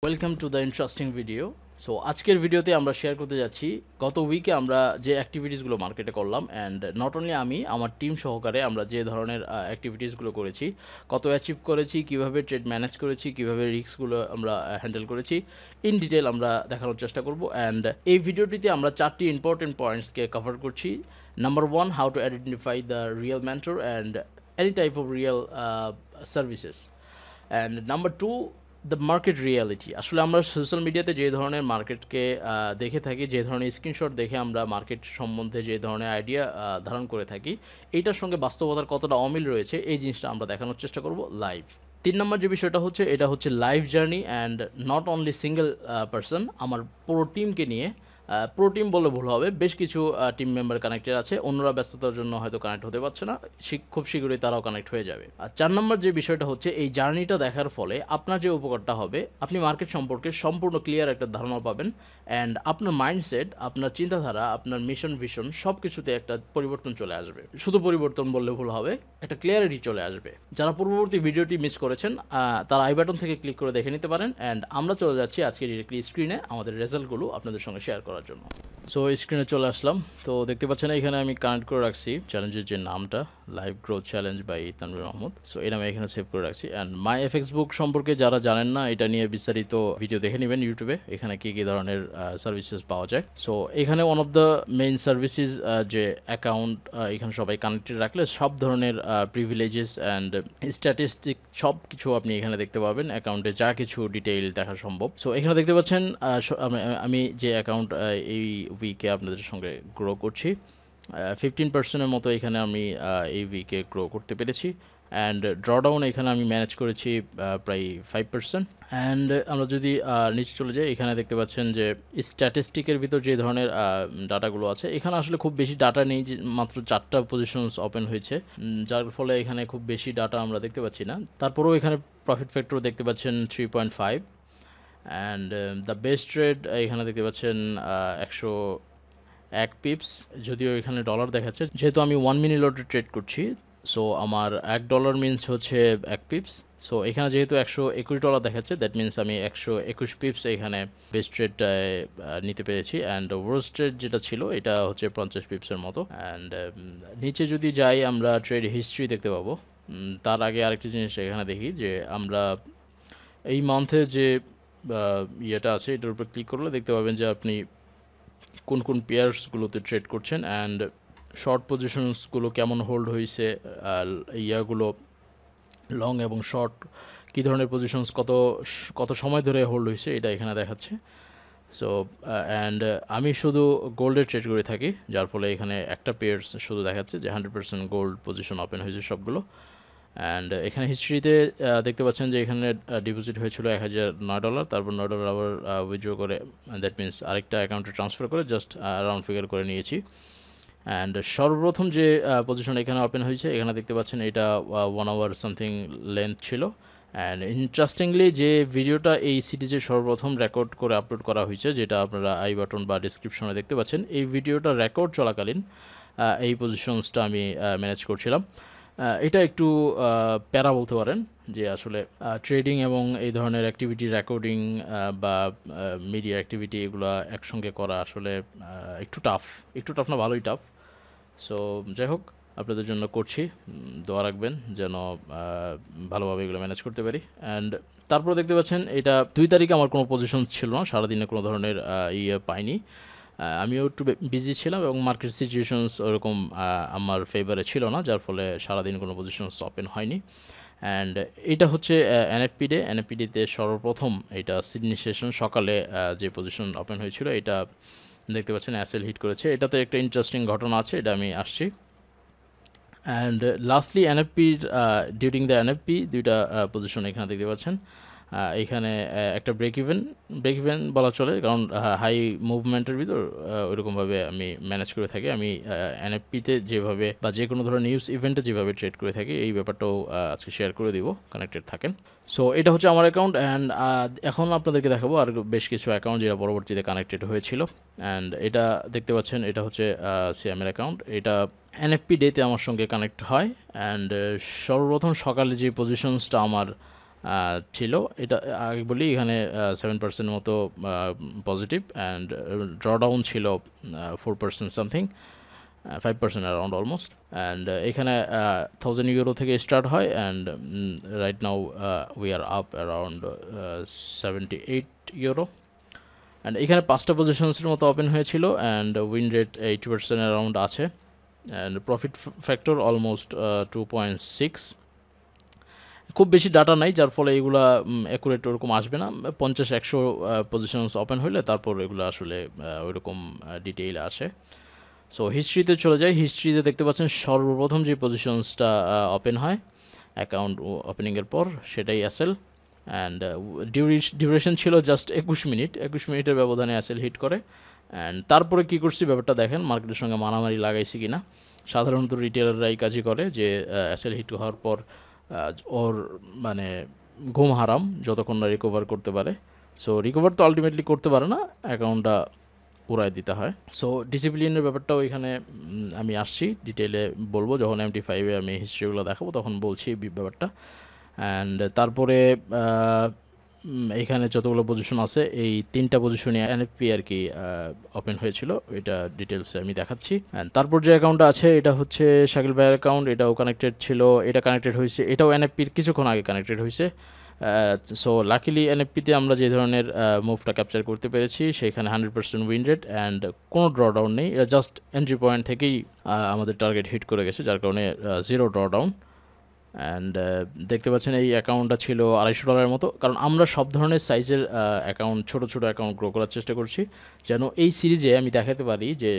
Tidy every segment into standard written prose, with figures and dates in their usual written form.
Welcome to the interesting video. So আজকের ভিডিওতে আমরা শেয়ার করতে যাচ্ছি গত উইকে আমরা যে অ্যাক্টিভিটিসগুলো মার্কেটে করলাম, অ্যান্ড নট অনলি আমি, আমার টিম সহকারে আমরা যে ধরনের অ্যাক্টিভিটিসগুলো করেছি, কত অ্যাচিভ করেছি, কিভাবে ট্রেড ম্যানেজ করেছি, কিভাবে রিস্কগুলো আমরা হ্যান্ডেল করেছি, ইন ডিটেল আমরা দেখানোর চেষ্টা করব। অ্যান্ড এই ভিডিওটিতে আমরা চারটি ইম্পর্টেন্ট পয়েন্টসকে কভার করছি। Number one, how to identify the real mentor and any type of real services. And number two, the market reality. আসলে আমরা সোশ্যাল মিডিয়াতে যে ধরনের মার্কেটকে দেখে থাকি, যে ধরনের স্ক্রিনশট দেখে আমরা মার্কেট সম্বন্ধে যে ধরনের আইডিয়া ধারণ করে থাকি, এইটার সঙ্গে বাস্তবতার কতটা অমিল রয়েছে এই জিনিসটা আমরা দেখানোর চেষ্টা করব লাইভ। তিন নম্বর যে বিষয়টা হচ্ছে, এটা হচ্ছে live journey and not only single person, আমার পুরো টিমকে নিয়ে। পুরো টিম বলে ভুল হবে, বেশ কিছু টিম মেম্বার কানেক্টেড আছে, অন্যরা ব্যস্ততার জন্য হয়তো কানেক্ট হতে পারছে না, খুব শীঘ্রই তারাও কানেক্ট হয়ে যাবে। আর চার নম্বর যে বিষয়টা হচ্ছে, এই জার্নিটা দেখার ফলে আপনার যে উপকারটা হবে, আপনি মার্কেট সম্পর্কে সম্পূর্ণ ক্লিয়ার একটা ধারণা পাবেন, অ্যান্ড আপনার মাইন্ডসেট, আপনার চিন্তাধারা, আপনার মিশন ভিশন সব কিছুতে একটা পরিবর্তন চলে আসবে। শুধু পরিবর্তন বললে ভুল হবে, একটা ক্লিয়ারিটি চলে আসবে। যারা পূর্ববর্তী ভিডিওটি মিস করেছেন তারা আই বাটন থেকে ক্লিক করে দেখে নিতে পারেন। অ্যান্ড আমরা চলে যাচ্ছি আজকে ডিরেক্টলি স্ক্রিনে আমাদের রেজাল্টগুলো আপনাদের সঙ্গে শেয়ার করার জন্য। সো স্ক্রিনে চলে আসলাম। তো দেখতে পাচ্ছেন এখানে আমি কানেক্ট করে রাখছি চ্যালেঞ্জের যে নামটা, live growth challenge by Tanvir Mahmud. So এই নামে এখানে সেভ করে রাখছি। অ্যান্ড মাই এফএক্স বুক সম্পর্কে যারা জানেন না, এটা নিয়ে বিস্তারিত ভিডিও দেখে নেবেন ইউটিউবে, এখানে কী কী ধরনের সার্ভিসেস পাওয়া যায়। সো এখানে one of the main services, যে অ্যাকাউন্ট এখানে সবাই কানেক্টেড রাখলে সব ধরনের প্রিভিলেজেস অ্যান্ড স্ট্যাটিস্টিক সব কিছু আপনি এখানে দেখতে পাবেন, অ্যাকাউন্টে যা কিছু ডিটেইল দেখা সম্ভব। সো এখানে দেখতে পাচ্ছেন আমি যে অ্যাকাউন্ট এই উইকে আপনাদের সঙ্গে গ্রো করছি, 15%-এর মতো এখানে আমি এই উইকে গ্রো করতে পেরেছি। অ্যান্ড ড্রডাউন এখানে আমি ম্যানেজ করেছি প্রায় 5%। অ্যান্ড আমরা যদি নিচে চলে যাই, এখানে দেখতে পাচ্ছেন যে স্ট্যাটিস্টিকের ভিতর যে ধরনের ডাটাগুলো আছে, এখানে আসলে খুব বেশি ডাটা নেই, যে মাত্র 4টা পজিশনস ওপেন হয়েছে, যার ফলে এখানে খুব বেশি ডাটা আমরা দেখতে পাচ্ছি না। তারপরেও এখানে প্রফিট ফ্যাক্টর দেখতে পাচ্ছেন 3.5। অ্যান্ড দ্য বেস্ট ট্রেড এখানে দেখতে পাচ্ছেন 101 পিপস, যদিও এখানে ডলার দেখাচ্ছে, যেহেতু আমি 1 মিনি লটে ট্রেড করছি, সো আমার $1 মিনস হচ্ছে 1 পিপস। সো এখানে যেহেতু $121 দেখাচ্ছে, দ্যাট মিনস আমি 121 পিপস এখানে বেস্ট ট্রেডটায় নিতে পেরেছি। অ্যান্ড ওয়ার্স্ট ট্রেড যেটা ছিল এটা হচ্ছে 50 পিপসের মতো। অ্যান্ড নিচে যদি যাই, আমরা ট্রেড হিস্ট্রি দেখতে পাবো। তার আগে আরেকটি জিনিস এখানে দেখি, যে আমরা এই মান্থে যে ইয়েটা আছে, এটার উপর ক্লিক করলে দেখতে পাবেন যে আপনি কোন কোন পেয়ার্সগুলোতে ট্রেড করছেন, অ্যান্ড শর্ট পজিশনসগুলো কেমন হোল্ড হয়েছে, ইয়াগুলো লং এবং শর্ট কী ধরনের পজিশনস কত সময় ধরে হোল্ড হয়েছে, এটা এখানে দেখাচ্ছে। সো অ্যান্ড আমি শুধু গোল্ডে ট্রেড করে থাকি, যার ফলে এখানে একটা পেয়ার্স শুধু দেখাচ্ছে যে 100% গোল্ড পজিশন ওপেন হয়েছে সবগুলো। অ্যান্ড এখানে হিস্ট্রিতে দেখতে পাচ্ছেন যে এখানে ডিপোজিট হয়েছিল $1009, তারপর $9 আবার উইথড্র করে, দ্যাট মিনস আরেকটা অ্যাকাউন্টে ট্রান্সফার করে জাস্ট রাউন্ড ফিগার করে নিয়েছি। অ্যান্ড সর্বপ্রথম যে পজিশন এখানে ওপেন হয়েছে, এখানে দেখতে পাচ্ছেন এটা 1 আওয়ার সামথিং লেন্থ ছিল। অ্যান্ড ইন্টারেস্টিংলি যে ভিডিওটা এই সিরিজে সর্বপ্রথম রেকর্ড করে আপলোড করা হয়েছে, যেটা আপনারা আই বাটন বা ডিসক্রিপশনে দেখতে পাচ্ছেন, এই ভিডিওটা রেকর্ড চলাকালীন এই পজিশনসটা আমি ম্যানেজ করছিলাম। এটা একটু প্যারা বলতে পারেন, যে আসলে ট্রেডিং এবং এই ধরনের অ্যাক্টিভিটি রেকর্ডিং বা মিডিয়া অ্যাক্টিভিটি এগুলো একসঙ্গে করা আসলে একটু টাফ না, ভালোই টাফ। সো যাই হোক, আপনাদের জন্য করছি, দোয়া রাখবেন যেন ভালোভাবে এগুলো ম্যানেজ করতে পারি। অ্যান্ড তারপর দেখতে পাচ্ছেন এটা 2 তারিখে আমার কোনো পজিশন ছিল না, সারাদিনে কোনো ধরনের পাইনি, আমিও একটু বিজি ছিলাম এবং মার্কেট সিচুয়েশনস ওরকম আমার ফেভারে ছিল না, যার ফলে সারাদিন কোনো পজিশনস ওপেন হয়নি। অ্যান্ড এটা হচ্ছে এনএফপিডিতে সর্বপ্রথম এটা সিডনি সেশন সকালে যে পজিশন ওপেন হয়েছিল, এটা দেখতে পাচ্ছেন অ্যাসেল হিট করেছে। এটাতে একটা ইন্টারেস্টিং ঘটনা আছে, এটা আমি আসছি। অ্যান্ড লাস্টলি এনএফপির ডিউরিং দ্য এনএফপি দুইটা পজিশন এখানে দেখতে পাচ্ছেন। এখানে একটা ব্রেক ইভেন বলা চলে, কারণ হাই মুভমেন্টের ভিতর ওইরকমভাবে আমি ম্যানেজ করে থাকি। আমি এনএফপিতে যেভাবে বা যে কোনো ধরনের নিউজ ইভেন্টে যেভাবে ট্রেড করে থাকি, এই ব্যাপারটাও আজকে শেয়ার করে দিব, কানেক্টেড থাকেন। সো এটা হচ্ছে আমার অ্যাকাউন্ট। অ্যান্ড এখন আপনাদেরকে দেখাবো আর বেশ কিছু অ্যাকাউন্ট যেটা পরবর্তীতে কানেক্টেড হয়েছিল। অ্যান্ড এটা দেখতে পাচ্ছেন, এটা হচ্ছে সিএমের অ্যাকাউন্ট, এটা এনএফপি ডেতে আমার সঙ্গে কানেক্ট হয়। অ্যান্ড সর্বপ্রথম সকালে যে পজিশনসটা আমার ছিল। এটা আগে বলি এখানে 7% মতো পজিটিভ, অ্যান্ড ড্রডাউন ছিল 4% সামথিং, 5% অ্যারাউন্ড অলমোস্ট। অ্যান্ড এখানে 1000 ইউরো থেকে স্টার্ট হয়, and right now we are up around 78 euro. And এখানে 5টা পজিশনসের মতো ওপেন হয়েছিল, অ্যান্ড উইন রেট 80% অ্যারাউন্ড আছে, অ্যান্ড প্রফিট ফ্যাক্টর অলমোস্ট 2.6। খুব বেশি ডাটা নাই, যার ফলে এগুলা অ্যাকুরেট ওরকম আসবে না। 50-100 পজিশনস ওপেন হইলে তারপর এগুলো আসলে ওইরকম ডিটেইল আসে। সো হিস্ট্রিতে চলে যাই। হিস্ট্রিতে দেখতে পাচ্ছেন সর্বপ্রথম যে পজিশনসটা ওপেন হয় অ্যাকাউন্ট ওপেনিংয়ের পর, সেটাই অ্যাসেল। অ্যান্ড ডিউরেশন ছিল জাস্ট 21 মিনিট। 21 মিনিটের ব্যবধানে অ্যাসেল হিট করে। অ্যান্ড তারপরে কী করছি ব্যাপারটা দেখেন, মার্কেটের সঙ্গে মারামারি লাগাইছি কিনা। সাধারণত রিটেলাররা এই কাজই করে যে অ্যাসেল হিট হওয়ার পর ওর মানে ঘুম হারাম যতক্ষণ না রিকভার করতে পারে। সো রিকভার তো আলটিমেটলি করতে পারে না, অ্যাকাউন্টটা উড়ায় দিতে হয়। সো ডিসিপ্লিনের ব্যাপারটাও এখানে আমি আসছি, ডিটেলে বলবো যখন MT5-এ আমি হিস্ট্রিগুলো দেখাবো তখন বলছি ব্যাপারটা। অ্যান্ড তারপরে এখানে যতগুলো পজিশন আছে এই 3টা পজিশনে NFP আর কি ওপেন হয়েছিল, এটা ডিটেলসে আমি দেখাচ্ছি। অ্যান্ড তারপর যে অ্যাকাউন্টটা আছে এটা হচ্ছে শাকিল ভাইয়ের অ্যাকাউন্ট, এটাও কানেক্টেড ছিল, এটা কানেক্টেড হয়েছে, এটাও NFP-র কিছুক্ষণ আগে কানেক্টেড হয়েছে। সো লাকিলি NFP-তে আমরা যে ধরনের মুভটা ক্যাপচার করতে পেরেছি সেখানে 100% উইন রেট অ্যান্ড কোনো ড্রডাউন নেই। এটা জাস্ট এন্ট্রি পয়েন্ট থেকেই আমাদের টার্গেট হিট করে গেছে, যার কারণে 0 ড্রডাউন। অ্যান্ড দেখতে পাচ্ছেন এই অ্যাকাউন্টটা ছিল $250 মতো, কারণ আমরা সব ধরনের সাইজের অ্যাকাউন্ট, ছোটো ছোটো অ্যাকাউন্ট গ্রো করার চেষ্টা করছি, যেন এই সিরিজে আমি দেখাতে পারি যে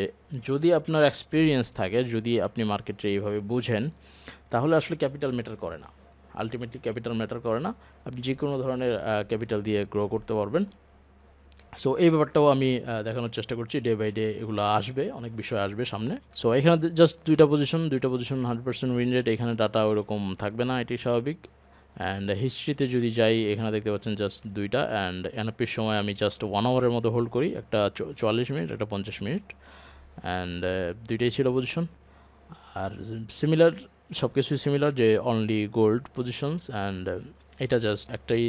যদি আপনার এক্সপিরিয়েন্স থাকে, যদি আপনি মার্কেটে এইভাবে বুঝেন, তাহলে আসলে ক্যাপিটাল ম্যাটার করে না। আলটিমেটলি ক্যাপিটাল ম্যাটার করে না, আপনি যে কোনো ধরনের ক্যাপিটাল দিয়ে গ্রো করতে পারবেন। সো এই ব্যাপারটাও আমি দেখানোর চেষ্টা করছি, ডে বাই ডে এগুলো আসবে, অনেক বিষয় আসবে সামনে। সো এখানে জাস্ট দুইটা পজিশন 100% উইন রেট, এখানে ডাটা ওরকম থাকবে না, এটি স্বাভাবিক। অ্যান্ড হিস্ট্রিতে যদি যাই এখানে দেখতে পাচ্ছেন জাস্ট দুইটা। অ্যান্ড এনএপির সময় আমি জাস্ট 1 আওয়ারের মতো হোল্ড করি, একটা 44 মিনিট, একটা 50 মিনিট। অ্যান্ড দুইটাই ছিল পজিশন, আর সিমিলার, সব কিছুই সিমিলার, যে অনলি গোল্ড পজিশনস। অ্যান্ড এটা জাস্ট একটাই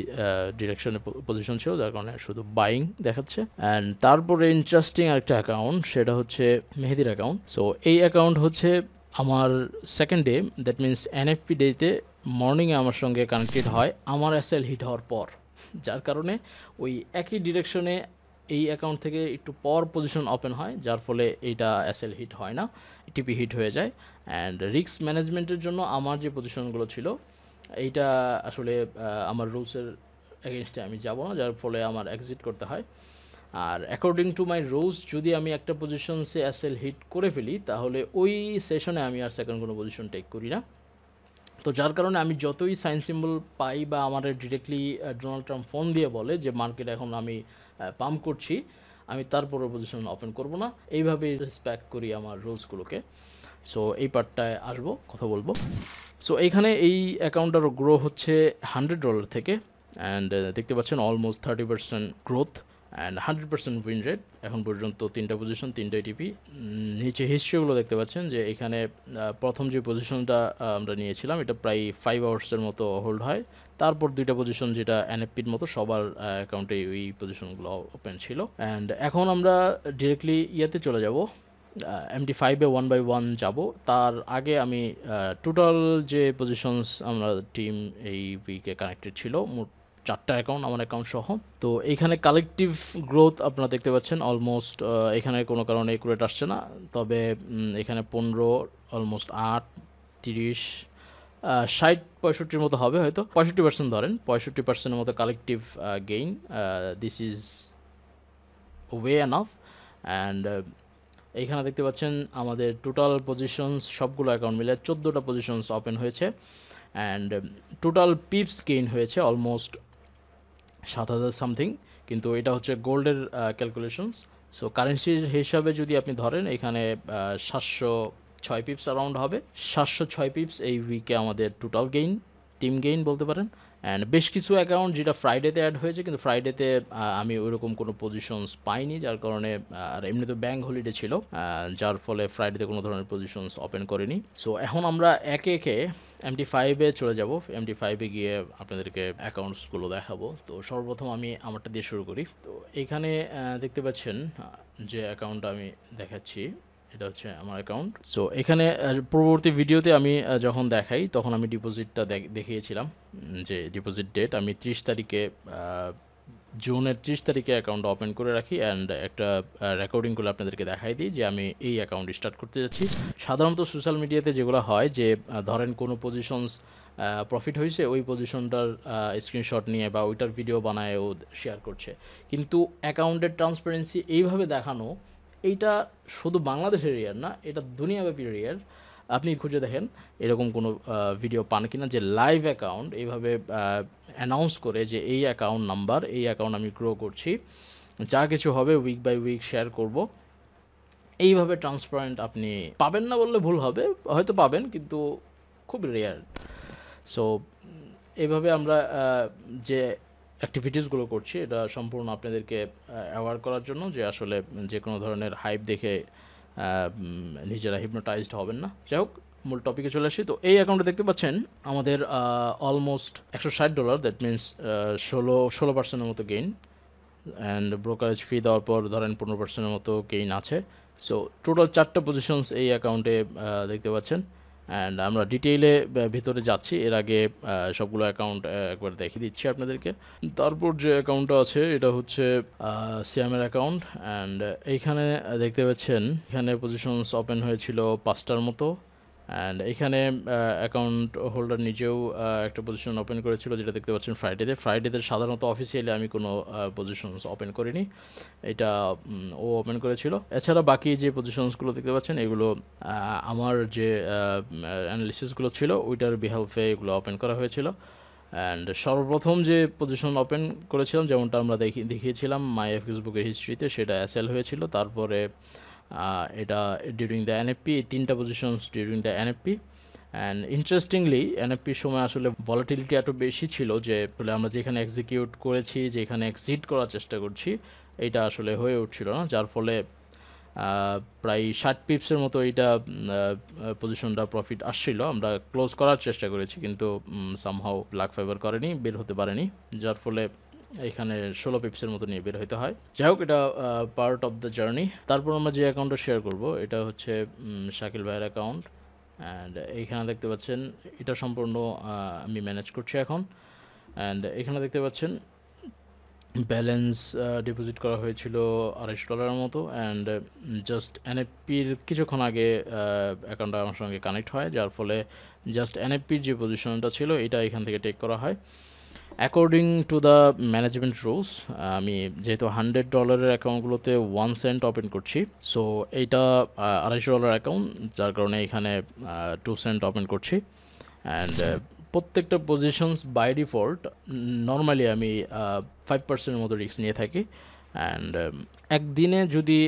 ডিরেকশনের পজিশন ছিল, যার কারণে শুধু বাইং দেখাচ্ছে। অ্যান্ড তারপরে ইন্টারেস্টিং আরেকটা অ্যাকাউন্ট, সেটা হচ্ছে মেহেদির অ্যাকাউন্ট। সো এই অ্যাকাউন্ট হচ্ছে আমার second day, that means NFP ডেতে মর্নিংয়ে আমার সঙ্গে কানেক্টেড হয় আমার অ্যাসেল হিট হওয়ার পর, যার কারণে ওই একই ডিরেকশনে এই অ্যাকাউন্ট থেকে একটু পর পজিশন ওপেন হয়, যার ফলে এইটা অ্যাসেল হিট হয় না, টিপি হিট হয়ে যায়। অ্যান্ড রিস্ক ম্যানেজমেন্টের জন্য আমার যে পজিশনগুলো ছিল এইটা আসলে আমার রুলসের এগেনস্টে আমি যাব না, যার ফলে আমার এক্সিট করতে হয়। আর অ্যাকর্ডিং টু মাই রুলস, যদি আমি একটা পজিশনসে অ্যাসেল হিট করে ফেলি তাহলে ওই সেশনে আমি আর সেকেন্ড কোনো পজিশন টেক করি না। তো যার কারণে আমি যতই সাইন সিম্বল পাই বা আমার ডিরেক্টলি ডোনাল্ড ট্রাম্প ফোন দিয়ে বলে যে মার্কেট এখন আমি পাম্প করছি, আমি তারপরে পজিশন ওপেন করব না, এইভাবেই রেসপেক্ট করি আমার রুলসগুলোকে। সো এই পার্টটায় আসবো, কথা বলবো। সো এইখানে এই অ্যাকাউন্টটার গ্রো হচ্ছে $100 থেকে, অ্যান্ড দেখতে পাচ্ছেন almost 30% growth and 100% win rate. এখন পর্যন্ত 3টা পজিশন, 3টাই টিপি। নিচে হিস্ট্রিগুলো দেখতে পাচ্ছেন যে এখানে প্রথম যে পজিশনটা আমরা নিয়েছিলাম এটা প্রায় 5 আওয়ার্সের মতো হোল্ড হয়, তারপর 2টা পজিশন যেটা NFP-র মতো সবার অ্যাকাউন্টে ওই পজিশনগুলো ওপেন ছিল। অ্যান্ড এখন আমরা ডিরেক্টলি ইয়েতে চলে যাব, MT5-এ 1 by 1 যাব। তার আগে আমি টোটাল যে পজিশনস আমরা টিম এই উইকে কানেক্টেড ছিল, মোট 4টা অ্যাকাউন্ট, আমার অ্যাকাউন্ট সহ। তো এইখানে কালেকটিভ গ্রোথ আপনারা দেখতে পাচ্ছেন অলমোস্ট, এখানে কোনো কারণে একুরেট আসছে না, তবে এখানে 15, অলমোস্ট 8, 30, 60-65 মতো হবে, হয়তো 65% ধরেন, 65% মতো collective gain. This is way enough. And এইখানে দেখতে পাচ্ছেন আমাদের টোটাল পজিশনস সবগুলো অ্যাকাউন্ট মিলে 14টা পজিশনস ওপেন হয়েছে, অ্যান্ড টোটাল পিপস গেইন হয়েছে অলমোস্ট 7,000 সামথিং, কিন্তু এটা হচ্ছে গোল্ডের ক্যালকুলেশনস। সো কারেন্সির হিসাবে যদি আপনি ধরেন এখানে 706 পিপস অ্যারাউন্ড হবে। 706 পিপস এই উইকে আমাদের টোটাল গেইন, টিম গেইন বলতে পারেন। অ্যান্ড বেশ কিছু অ্যাকাউন্ট যেটা ফ্রাইডেতে অ্যাড হয়েছে, কিন্তু ফ্রাইডেতে আমি ওইরকম কোনো পজিশনস পাইনি, যার কারণে আর এমনি তো ব্যাঙ্ক হলিডে ছিল, যার ফলে ফ্রাইডেতে কোনো ধরনের পজিশনস ওপেন করিনি। সো এখন আমরা একে একে MT5-এ চলে যাব। MT5-এ গিয়ে আপনাদেরকে অ্যাকাউন্টসগুলো দেখাবো। তো সর্বপ্রথম আমি আমারটা দিয়ে শুরু করি। তো এইখানে দেখতে পাচ্ছেন যে অ্যাকাউন্টটা আমি দেখাচ্ছি, এটা হচ্ছে আমার অ্যাকাউন্ট। সো এখানে পরবর্তী ভিডিওতে আমি যখন দেখাই তখন আমি ডিপোজিটটা দেখিয়েছিলাম, যে ডিপোজিট ডেট আমি 30 তারিখে জুনের 30 তারিখে অ্যাকাউন্ট ওপেন করে রাখি, অ্যান্ড একটা রেকর্ডিং করে আপনাদেরকে দেখাই দিই যে আমি এই অ্যাকাউন্ট স্টার্ট করতে যাচ্ছি। সাধারণত সোশ্যাল মিডিয়াতে যেগুলো হয় যে ধরেন কোনো পজিশনস প্রফিট হয়েছে, ওই পজিশনটার স্ক্রিনশট নিয়ে বা ওইটার ভিডিও বানায় ও শেয়ার করছে, কিন্তু অ্যাকাউন্টের ট্রান্সপারেন্সি এইভাবে দেখানো, এইটা শুধু বাংলাদেশের রেয়ার না, এটা দুনিয়াব্যাপী রেয়ার। আপনি খুঁজে দেখেন এরকম কোনো ভিডিও পান কিনা যে লাইভ অ্যাকাউন্ট এইভাবে অ্যানাউন্স করে যে এই অ্যাকাউন্ট নাম্বার, এই অ্যাকাউন্ট আমি গ্রো করছি, যা কিছু হবে উইক বাই উইক শেয়ার করব, এইভাবে ট্রান্সপারেন্ট আপনি পাবেন না বললে ভুল হবে, হয়তো পাবেন কিন্তু খুব রেয়ার। সো এইভাবে আমরা যে অ্যাক্টিভিটিসগুলো করছি এটা সম্পূর্ণ আপনাদেরকে অ্যাওয়ার করার জন্য, যে আসলে যে কোনো ধরনের হাইপ দেখে নিজেরা হিপনোটাইজড হবেন না। যাই হোক, মূল টপিকে চলে আসি। তো এই অ্যাকাউন্টে দেখতে পাচ্ছেন আমাদের অলমোস্ট $160, দ্যাট মিনস 16% মতো গেইন, অ্যান্ড ব্রোকারেজ ফি দেওয়ার পর ধরেন 15% মতো গেইন আছে। সো টোটাল 4টা পজিশনস এই অ্যাকাউন্টে দেখতে পাচ্ছেন, অ্যান্ড আমরা ডিটেইলে ভিতরে যাচ্ছি। এর আগে সবগুলো অ্যাকাউন্ট একবার দেখিয়ে দিচ্ছি আপনাদেরকে। তারপর যে অ্যাকাউন্টটা আছে এটা হচ্ছে সিয়ামের অ্যাকাউন্ট, অ্যান্ড এইখানে দেখতে পাচ্ছেন এখানে পজিশনস ওপেন হয়েছিল 5টার মতো, অ্যান্ড এখানে অ্যাকাউন্ট হোল্ডার নিজেও একটা পজিশন ওপেন করেছিল, যেটা দেখতে পাচ্ছেন ফ্রাইডেতে সাধারণত অফিসিয়ালি আমি কোনো পজিশনস ওপেন করিনি, এটা ও ওপেন করেছিল। এছাড়া বাকি যে পজিশনসগুলো দেখতে পাচ্ছেন এগুলো আমার যে অ্যানালিসিসগুলো ছিল ওইটার বিহেল্পে এগুলো ওপেন করা হয়েছিল। অ্যান্ড সর্বপ্রথম যে পজিশন ওপেন করেছিলাম, যেমনটা আমরা দেখিয়েছিলাম মাই ফেসবুকের হিস্ট্রিতে, সেটা অ্যাসেল হয়েছিল। তারপরে এটা ডিউরিং দ্য এনএফপি, 3টা positions during the NFP. And interestingly এনএফপির সময় আসলে ভলাটিলিটি এত বেশি ছিল যে আসলে আমরা যেখানে এক্সিকিউট করেছি, যেখানে এক্সিট করার চেষ্টা করছি, এটা আসলে হয়ে উঠছিল না, যার ফলে প্রায় 60 পিপসের মতো এইটা পজিশনটা প্রফিট আসছিল। আমরা ক্লোজ করার চেষ্টা করেছি, কিন্তু সামহাও লাক ফেভার করেনি, বের হতে পারেনি, যার ফলে এখানে 16 পিপসের মতো নিয়ে বের হইতে হয়। যাই হোক, এটা পার্ট অফ দ্য জার্নি। তারপর আমরা যে অ্যাকাউন্টটা শেয়ার করব এটা হচ্ছে শাকিল ভাইয়ের অ্যাকাউন্ট, অ্যান্ড এইখানে দেখতে পাচ্ছেন এটা সম্পূর্ণ আমি ম্যানেজ করছি এখন। অ্যান্ড এখানে দেখতে পাচ্ছেন ব্যালেন্স ডিপোজিট করা হয়েছিল $250 মতো, অ্যান্ড জাস্ট এনএফপির কিছুক্ষণ আগে অ্যাকাউন্টটা আমার সঙ্গে কানেক্ট হয়, যার ফলে জাস্ট এনএফপির যে পজিশনটা ছিল এটা এখান থেকে টেক করা হয় according to the management rules. আমি যেহেতু $100 অ্যাকাউন্টগুলোতে 1 সেন্ট ওপেন করছি, সো এইটা $250 অ্যাকাউন্ট, যার কারণে এখানে 2 সেন্ট ওপেন করছি। অ্যান্ড প্রত্যেকটা পজিশনস বাই ডিফল্ট নর্মালি আমি 5% মতো রিস্ক নিয়ে থাকি, অ্যান্ড একদিনে যদি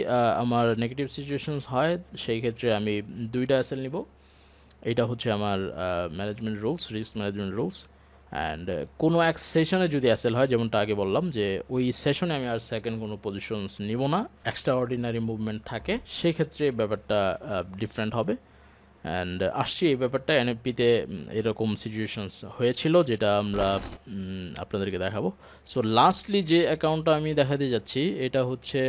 আমার নেগেটিভ সিচুয়েশনস হয় সেই ক্ষেত্রে আমি 2টা অ্যাসেল নিব। এইটা হচ্ছে আমার management rules, risk management rules. And কোনো এক সেশনে যদি অ্যাসেল হয়, যেমনটা আগে বললাম যে ওই সেশনে আমি আর সেকেন্ড কোনো পজিশনস নিব না, এক্সট্রা অর্ডিনারি মুভমেন্ট থাকে, সেক্ষেত্রে ব্যাপারটা ডিফারেন্ট হবে। অ্যান্ড আসছি এই ব্যাপারটা এনএফপিতে এরকম সিচুয়েশনস হয়েছিল, যেটা আমরা আপনাদেরকে দেখাবো। সো লাস্টলি যে অ্যাকাউন্টটা আমি দেখাতে যাচ্ছি এটা হচ্ছে,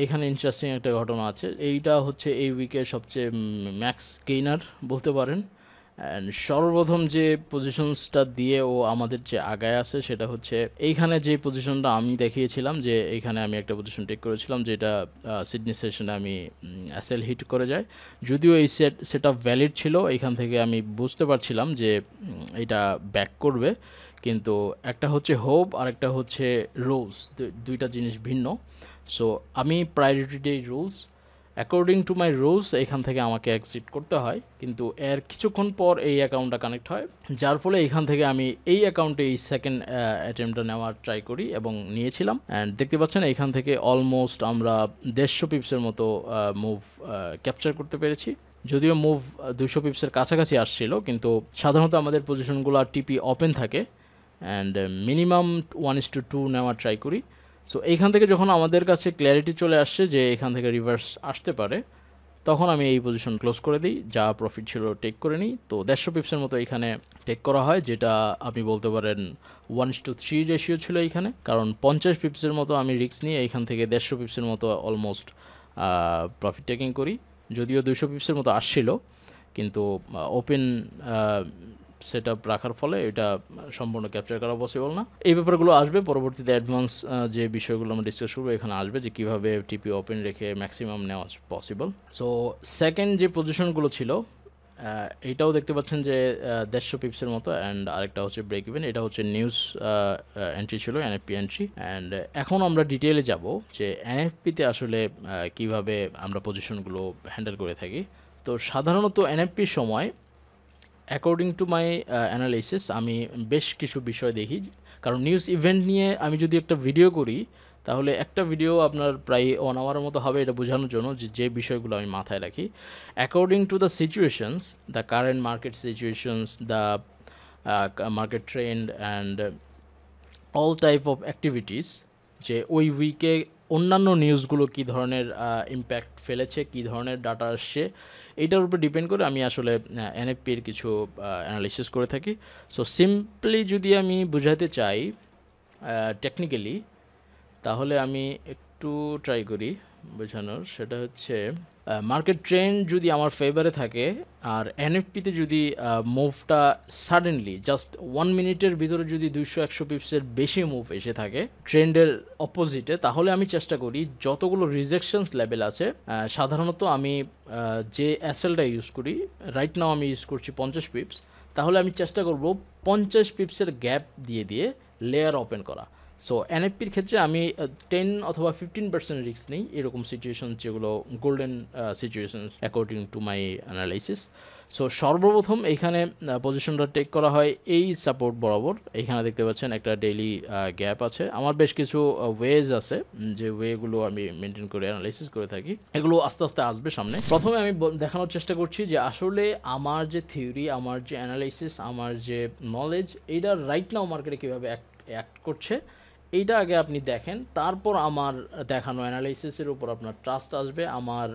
এখানে ইন্টারেস্টিং একটা ঘটনা আছে। এইটা হচ্ছে এই উইকের সবচেয়ে ম্যাক্স গেইনার বলতে পারেন। অ্যান্ড সর্বপ্রথম যে পজিশনসটা দিয়ে ও আমাদের যে আগায় আছে সেটা হচ্ছে এইখানে যে পজিশনটা আমি দেখিয়েছিলাম, যে এইখানে আমি একটা পজিশন টেক করেছিলাম, যেটা সিডনি সেশনে আমি অ্যাসেল হিট করে যায়। যদিও এই সেট আপ ভ্যালিড ছিল, এইখান থেকে আমি বুঝতে পারছিলাম যে এটা ব্যাক করবে, কিন্তু একটা হচ্ছে হোপ আর একটা হচ্ছে রুলস, দুইটা জিনিস ভিন্ন। সো আমি প্রায়োরিটি দেই rules, according to my rules এখান থেকে আমাকে এক্সিট করতে হয়, কিন্তু এর কিছুক্ষণ পর এই অ্যাকাউন্টটা কানেক্ট হয়, যার ফলে এখান থেকে আমি এই অ্যাকাউন্টে এই সেকেন্ড অ্যাটেম্পটা নেওয়ার ট্রাই করি এবং নিয়েছিলাম। অ্যান্ড দেখতে পাচ্ছেন এখান থেকে অলমোস্ট আমরা 150 পিপসের মতো মুভ ক্যাপচার করতে পেরেছি। যদিও মুভ 200 পিপসের কাছাকাছি আসছিল, কিন্তু সাধারণত আমাদের পজিশনগুলো টিপি ওপেন থাকে, অ্যান্ড মিনিমাম 1:2 নেওয়ার ট্রাই করি। সো এইখান থেকে যখন আমাদের কাছে ক্ল্যারিটি চলে আসছে যে এখান থেকে রিভার্স আসতে পারে, তখন আমি এই পজিশন ক্লোজ করে দিই, যা প্রফিট ছিল টেক করে নিই। তো 150 পিপসের মতো এখানে টেক করা হয়, যেটা আপনি বলতে পারেন 1:3 রেশিও ছিল এইখানে, কারণ 50 পিপসের মতো আমি রিস্ক নিয়ে এইখান থেকে 150 পিপসের মতো অলমোস্ট প্রফিট টেকিং করি। যদিও 200 পিপসের মতো আসছিল, কিন্তু ওপেন সেট আপ রাখার ফলে এটা সম্পূর্ণ ক্যাপচার করা পসিবল না। এই ব্যাপারগুলো আসবে পরবর্তীতে, অ্যাডভান্স যে বিষয়গুলো আমরা ডিসকাস করবো এখানে আসবে, যে কীভাবে টিপি ওপেন রেখে ম্যাক্সিমাম নেওয়া পসিবল। সো সেকেন্ড যে পজিশনগুলো ছিল, এইটাও দেখতে পাচ্ছেন যে 150 পিপসের মতো, অ্যান্ড আরেকটা হচ্ছে ব্রেক ইভেন, এটা হচ্ছে নিউজ এন্ট্রি ছিল, এনএফপি এন্ট্রি। অ্যান্ড এখন আমরা ডিটেলে যাব যে এনএফপিতে আসলে কিভাবে আমরা পজিশনগুলো হ্যান্ডেল করে থাকি। তো সাধারণত এনএফপির সময় অ্যাকর্ডিং টু মাই অ্যানালাইসিস আমি বেশ কিছু বিষয় দেখি, কারণ নিউজ ইভেন্ট নিয়ে আমি যদি একটা ভিডিও করি তাহলে একটা ভিডিও আপনার প্রায় 1 আওয়ারের মতো হবে, এটা বোঝানোর জন্য যে বিষয়গুলো আমি মাথায় রাখি। According to the situations, the current market situations, the market trend and all type of activities, যে ওই উইকে অন্যান্য নিউজগুলো কী ধরনের ইম্প্যাক্ট ফেলেছে, কী ধরনের ডাটা আসছে, এইটার উপর ডিপেন্ড করে আমি আসলে এনএফপির কিছু অ্যানালিসিস করে থাকি। সো সিম্পলি যদি আমি বোঝাতে চাই টেকনিক্যালি, তাহলে আমি একটু ট্রাই করি বোঝানোর। সেটা হচ্ছে মার্কেট ট্রেন্ড যদি আমার ফেভারে থাকে আর এনএফপিতে যদি মুভটা সাডেনলি জাস্ট 1 মিনিটের ভিতরে যদি 200-100 পিপসের বেশি মুভ এসে থাকে ট্রেন্ডের অপোজিটে, তাহলে আমি চেষ্টা করি যতগুলো রিজেকশনস লেভেল আছে, সাধারণত আমি যে অ্যাসেলটা ইউজ করি, রাইট নাও আমি ইউজ করছি 50 পিপস, তাহলে আমি চেষ্টা করব 50 পিপসের গ্যাপ দিয়ে দিয়ে লেয়ার ওপেন করা। সো এনএফপির ক্ষেত্রে আমি 10 অথবা 15% রিস্ক নিই, এরকম সিচুয়েশন যেগুলো golden situations according to my analysis. So সর্বপ্রথম এইখানে পজিশনটা টেক করা হয় এই সাপোর্ট বরাবর। এইখানে দেখতে পাচ্ছেন একটা ডেইলি গ্যাপ আছে। আমার বেশ কিছু ওয়েজ আছে, যে ওয়েগুলো আমি মেনটেন করে অ্যানালাইসিস করে থাকি, এগুলো আস্তে আস্তে আসবে সামনে। প্রথমে আমি দেখানোর চেষ্টা করছি যে আসলে আমার যে থিওরি, আমার যে অ্যানালাইসিস, আমার যে নলেজ, এইটা রাইট নাও মার্কেটে কীভাবে অ্যাক্ট করছে এইটা আগে আপনি দেখেন, তারপর আমার দেখানো অ্যানালাইসিসের উপর আপনার ট্রাস্ট আসবে। আমার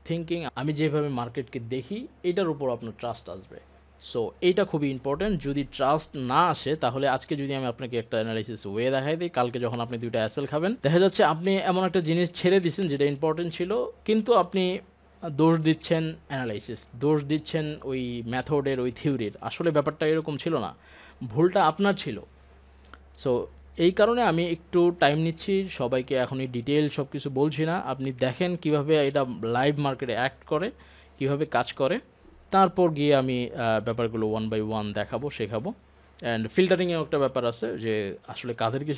থিঙ্কিং, আমি যেভাবে মার্কেটকে দেখি, এটার উপর আপনার ট্রাস্ট আসবে। সো এইটা খুবই ইম্পর্ট্যান্ট। যদি ট্রাস্ট না আসে, তাহলে আজকে যদি আমি আপনাকে একটা অ্যানালাইসিস ওয়ে দেখাই দিই, কালকে যখন আপনি 2টা অ্যাসেল খাবেন, দেখা যাচ্ছে আপনি এমন একটা জিনিস ছেড়ে দিচ্ছেন যেটা ইম্পর্ট্যান্ট ছিল, কিন্তু আপনি দোষ দিচ্ছেন অ্যানালাইসিস, দোষ দিচ্ছেন ওই মেথডের, ওই থিওরির। আসলে ব্যাপারটা এরকম ছিল না, ভুলটা আপনার ছিল। সো এই কারণে আমি একটু টাইম নিচ্ছি, সবাইকে এখনই ডিটেল সব কিছু বলছি না। আপনি দেখেন কিভাবে এটা লাইভ মার্কেটে অ্যাক্ট করে, কিভাবে কাজ করে, তারপর গিয়ে আমি ব্যাপারগুলো 1 বাই 1 দেখাবো, শেখাবো। অ্যান্ড ফিল্টারিংয়েও একটা ব্যাপার আছে, যে আসলে কাদেরকে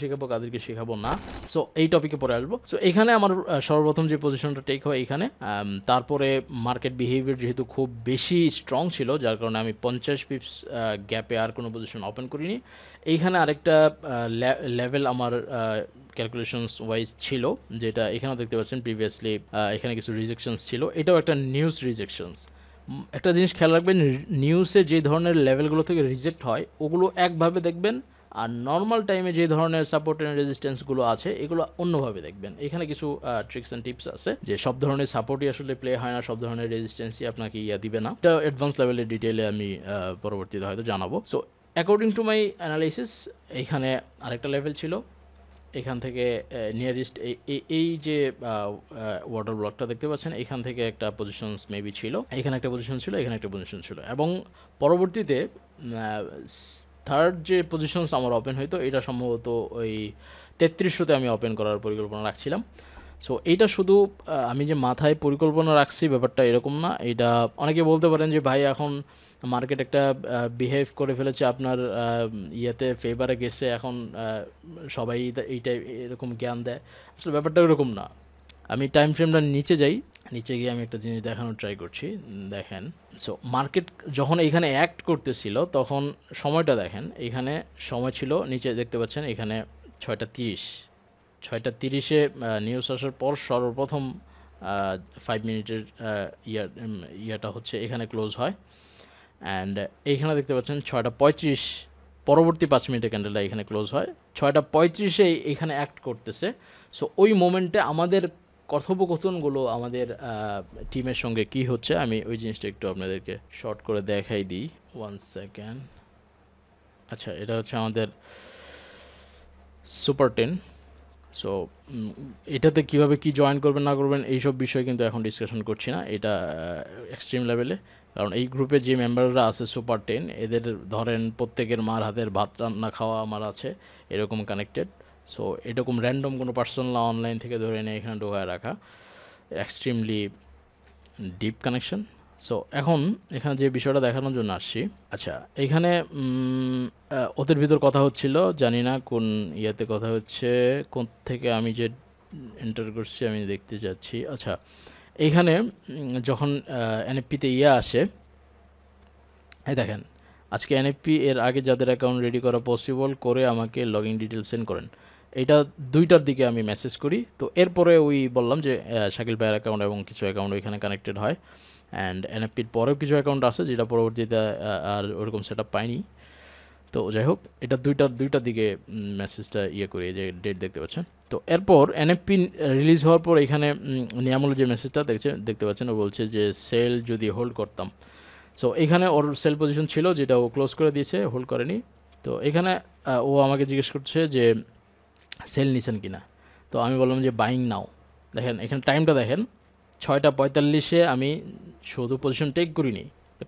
শেখাবো না। সো এই টপিকে পরে আসবো। সো এখানে আমার সর্বপ্রথম যে পজিশনটা টেক হয় এইখানে, তারপরে মার্কেট বিহেভিয়ার যেহেতু খুব বেশি স্ট্রং ছিল, যার কারণে আমি 50 পিপস গ্যাপে আর কোনো পজিশন ওপেন করিনি। এইখানে আরেকটা লেভেল আমার ক্যালকুলেশনস ওয়াইজ ছিল, যেটা এখানেও দেখতে পাচ্ছেন প্রিভিয়াসলি এখানে কিছু রিজেকশনস ছিল, এটাও একটা নিউজ রিজেকশনস। একটা জিনিস খেয়াল রাখবেন, নিউজে যে ধরনের লেভেলগুলো থেকে রিজেক্ট হয় ওগুলো একভাবে দেখবেন, আর নর্মাল টাইমে যে ধরনের সাপোর্ট অ্যান্ড রেজিস্ট্যান্সগুলো আছে এগুলো অন্যভাবে দেখবেন। এখানে কিছু ট্রিক্স অ্যান্ড টিপস আছে, যে সব ধরনের সাপোর্টই আসলে প্লে হয় না, সব ধরনের রেজিস্ট্যান্সই আপনাকে দিবে না। এটা অ্যাডভান্স লেভেলের ডিটেলে আমি পরবর্তীতে হয়তো জানাবো। So according to my analysis, এইখানে আরেকটা লেভেল ছিল, এখান থেকে নিয়ারেস্ট এই যে ওয়াটার ব্লকটা দেখতে পাচ্ছেন, এখান থেকে একটা পজিশনস মেবি ছিল, এখানে একটা পজিশন ছিল, এখানে একটা পজিশন ছিল, এবং পরবর্তীতে থার্ড যে পজিশনস আমার ওপেন হইতো, এটা সম্ভবত ওই 3300-তে আমি ওপেন করার পরিকল্পনা রাখছিলাম। সো এইটা শুধু আমি যে মাথায় পরিকল্পনা রাখছি ব্যাপারটা এরকম না। এটা অনেকে বলতে পারেন যে ভাই এখন মার্কেট একটা বিহেভ করে ফেলেছে, আপনার ইয়েতে ফেভারে গেছে, এখন সবাই এইটাই এরকম জ্ঞান দেয়। আসলে ব্যাপারটা এরকম না। আমি টাইম ফ্রেমটা নিচে যাই, নিচে গিয়ে আমি একটা জিনিস দেখানোর ট্রাই করছি। দেখেন, সো মার্কেট যখন এইখানে অ্যাক্ট করতেছিল তখন সময়টা দেখেন, এইখানে সময় ছিল, নিচে দেখতে পাচ্ছেন এখানে 6:30 নিউজ আসার পর সর্বপ্রথম 5 মিনিটের ইয়াটা হচ্ছে এখানে ক্লোজ হয়। অ্যান্ড এইখানে দেখতে পাচ্ছেন 6:35 পরবর্তী 5 মিনিটে ক্যান্ডেলটা এখানে ক্লোজ হয়, 6:35-এ এখানে অ্যাক্ট করতেছে। সো ওই মোমেন্টে আমাদের কথোপকথনগুলো আমাদের টিমের সঙ্গে কি হচ্ছে, আমি ওই জিনিসটা একটু আপনাদেরকে শর্ট করে দেখাই দিই। 1 সেকেন্ড। আচ্ছা, এটা হচ্ছে আমাদের সুপার 10। সো এটাতে কীভাবে কি জয়েন করবেন না করবেন এইসব বিষয় কিন্তু এখন ডিসকাশন করছি না, এটা এক্সট্রিম লেভেলে। কারণ এই গ্রুপে যে মেম্বাররা আছে সুপার 10, এদের ধরেন প্রত্যেকের মার হাতের ভাত রান্না খাওয়া আমার আছে, এরকম কানেক্টেড। সো এরকম র্যান্ডম কোনো পার্সোনাল অনলাইন থেকে ধরে নিয়ে এখানে ঢোকায় রাখা, এক্সট্রিমলি ডিপ কানেকশন। সো এখন এখানে যে বিষয়টা দেখানোর জন্য আসছি, আচ্ছা এখানে ওদের ভিতর কথা হচ্ছিল, জানি না কোন ইয়াতে কথা হচ্ছে, কোন থেকে আমি যে এন্টার করছি আমি দেখতে যাচ্ছি। আচ্ছা, এইখানে যখন এনএফপিতে আসে, এই দেখেন আজকে এনএফপি এর আগে যাদের অ্যাকাউন্ট রেডি করা পসিবল করে আমাকে লগ ইন ডিটেলস সেন্ড করেন, এটা 2টার দিকে আমি মেসেজ করি। তো এরপরে ওই বললাম যে শাকিল ভাইয়ের অ্যাকাউন্ট এবং কিছু অ্যাকাউন্ট ওইখানে কানেক্টেড হয়, অ্যান্ড এনএফপির পরেও কিছু অ্যাকাউন্ট আছে যেটা পরবর্তীতে আর ওরকম সেট আপ পাইনি। তো যাই হোক, এটা দুইটার দিকে মেসেজটা করি, যে ডেট দেখতে পাচ্ছেন। তো এরপর এনএফপি রিলিজ হওয়ার পর এখানে নিয়ামুল যে মেসেজটা দেখতে পাচ্ছেন, ও বলছে যে সেল যদি হোল্ড করতাম। সো এখানে ওর সেল পজিশন ছিল যেটা ও ক্লোজ করে দিয়েছে, হোল্ড করেনি। তো এখানে ও আমাকে জিজ্ঞেস করছে যে সেল নিছেন কিনা। তো আমি বললাম যে বাইং নাও। দেখেন এখানে টাইমটা দেখেন, 6:45-এ আমি শুধু পজিশন টেক করিনি,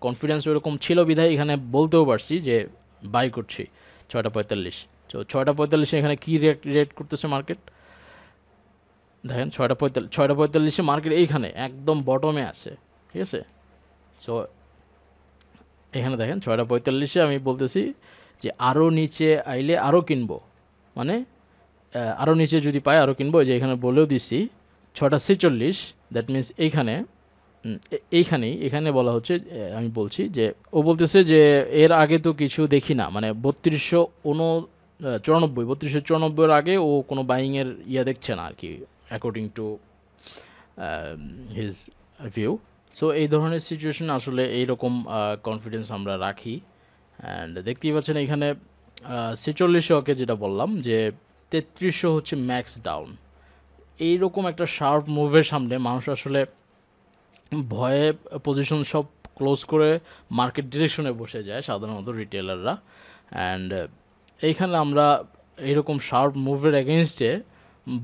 কনফিডেন্স ওরকম ছিল বিধায় এখানে বলতেও পারছি যে বাই করছি 6:45। তো 6:45-এ এখানে কী রিয়েক্ট করতেছে মার্কেট, দেখেন 6:45-এ মার্কেট এইখানে একদম বটমে আছে, ঠিক আছে। সো এখানে দেখেন 6:45-এ আমি বলতেছি যে আরও নিচে আইলে আরও কিনবো, মানে আরও নিচে যদি পাই আরও কিনবো। যে এখানে বলেও দিচ্ছি 6:46, দ্যাট মিনস এখানে বলা হচ্ছে, আমি বলছি যে ও বলতেছে যে এর আগে তো কিছু দেখি না, মানে 3294 আগে ও কোনো বাইংয়ের দেখছে না আর কি, according to his view. So এই ধরনের সিচুয়েশন আসলে এইরকম কনফিডেন্স আমরা রাখি। অ্যান্ড দেখতেই পাচ্ছেন এখানে 46 ওকে যেটা বললাম যে 3300 হচ্ছে ম্যাক্স ডাউন। এইরকম একটা শার্প মুভের সামনে মানুষ আসলে ভয়ে পজিশন সব ক্লোজ করে মার্কেট ডিরেকশনে বসে যায় সাধারণত রিটেলাররা। অ্যান্ড এইখানে আমরা এইরকম শার্প মুভের এগেনস্টে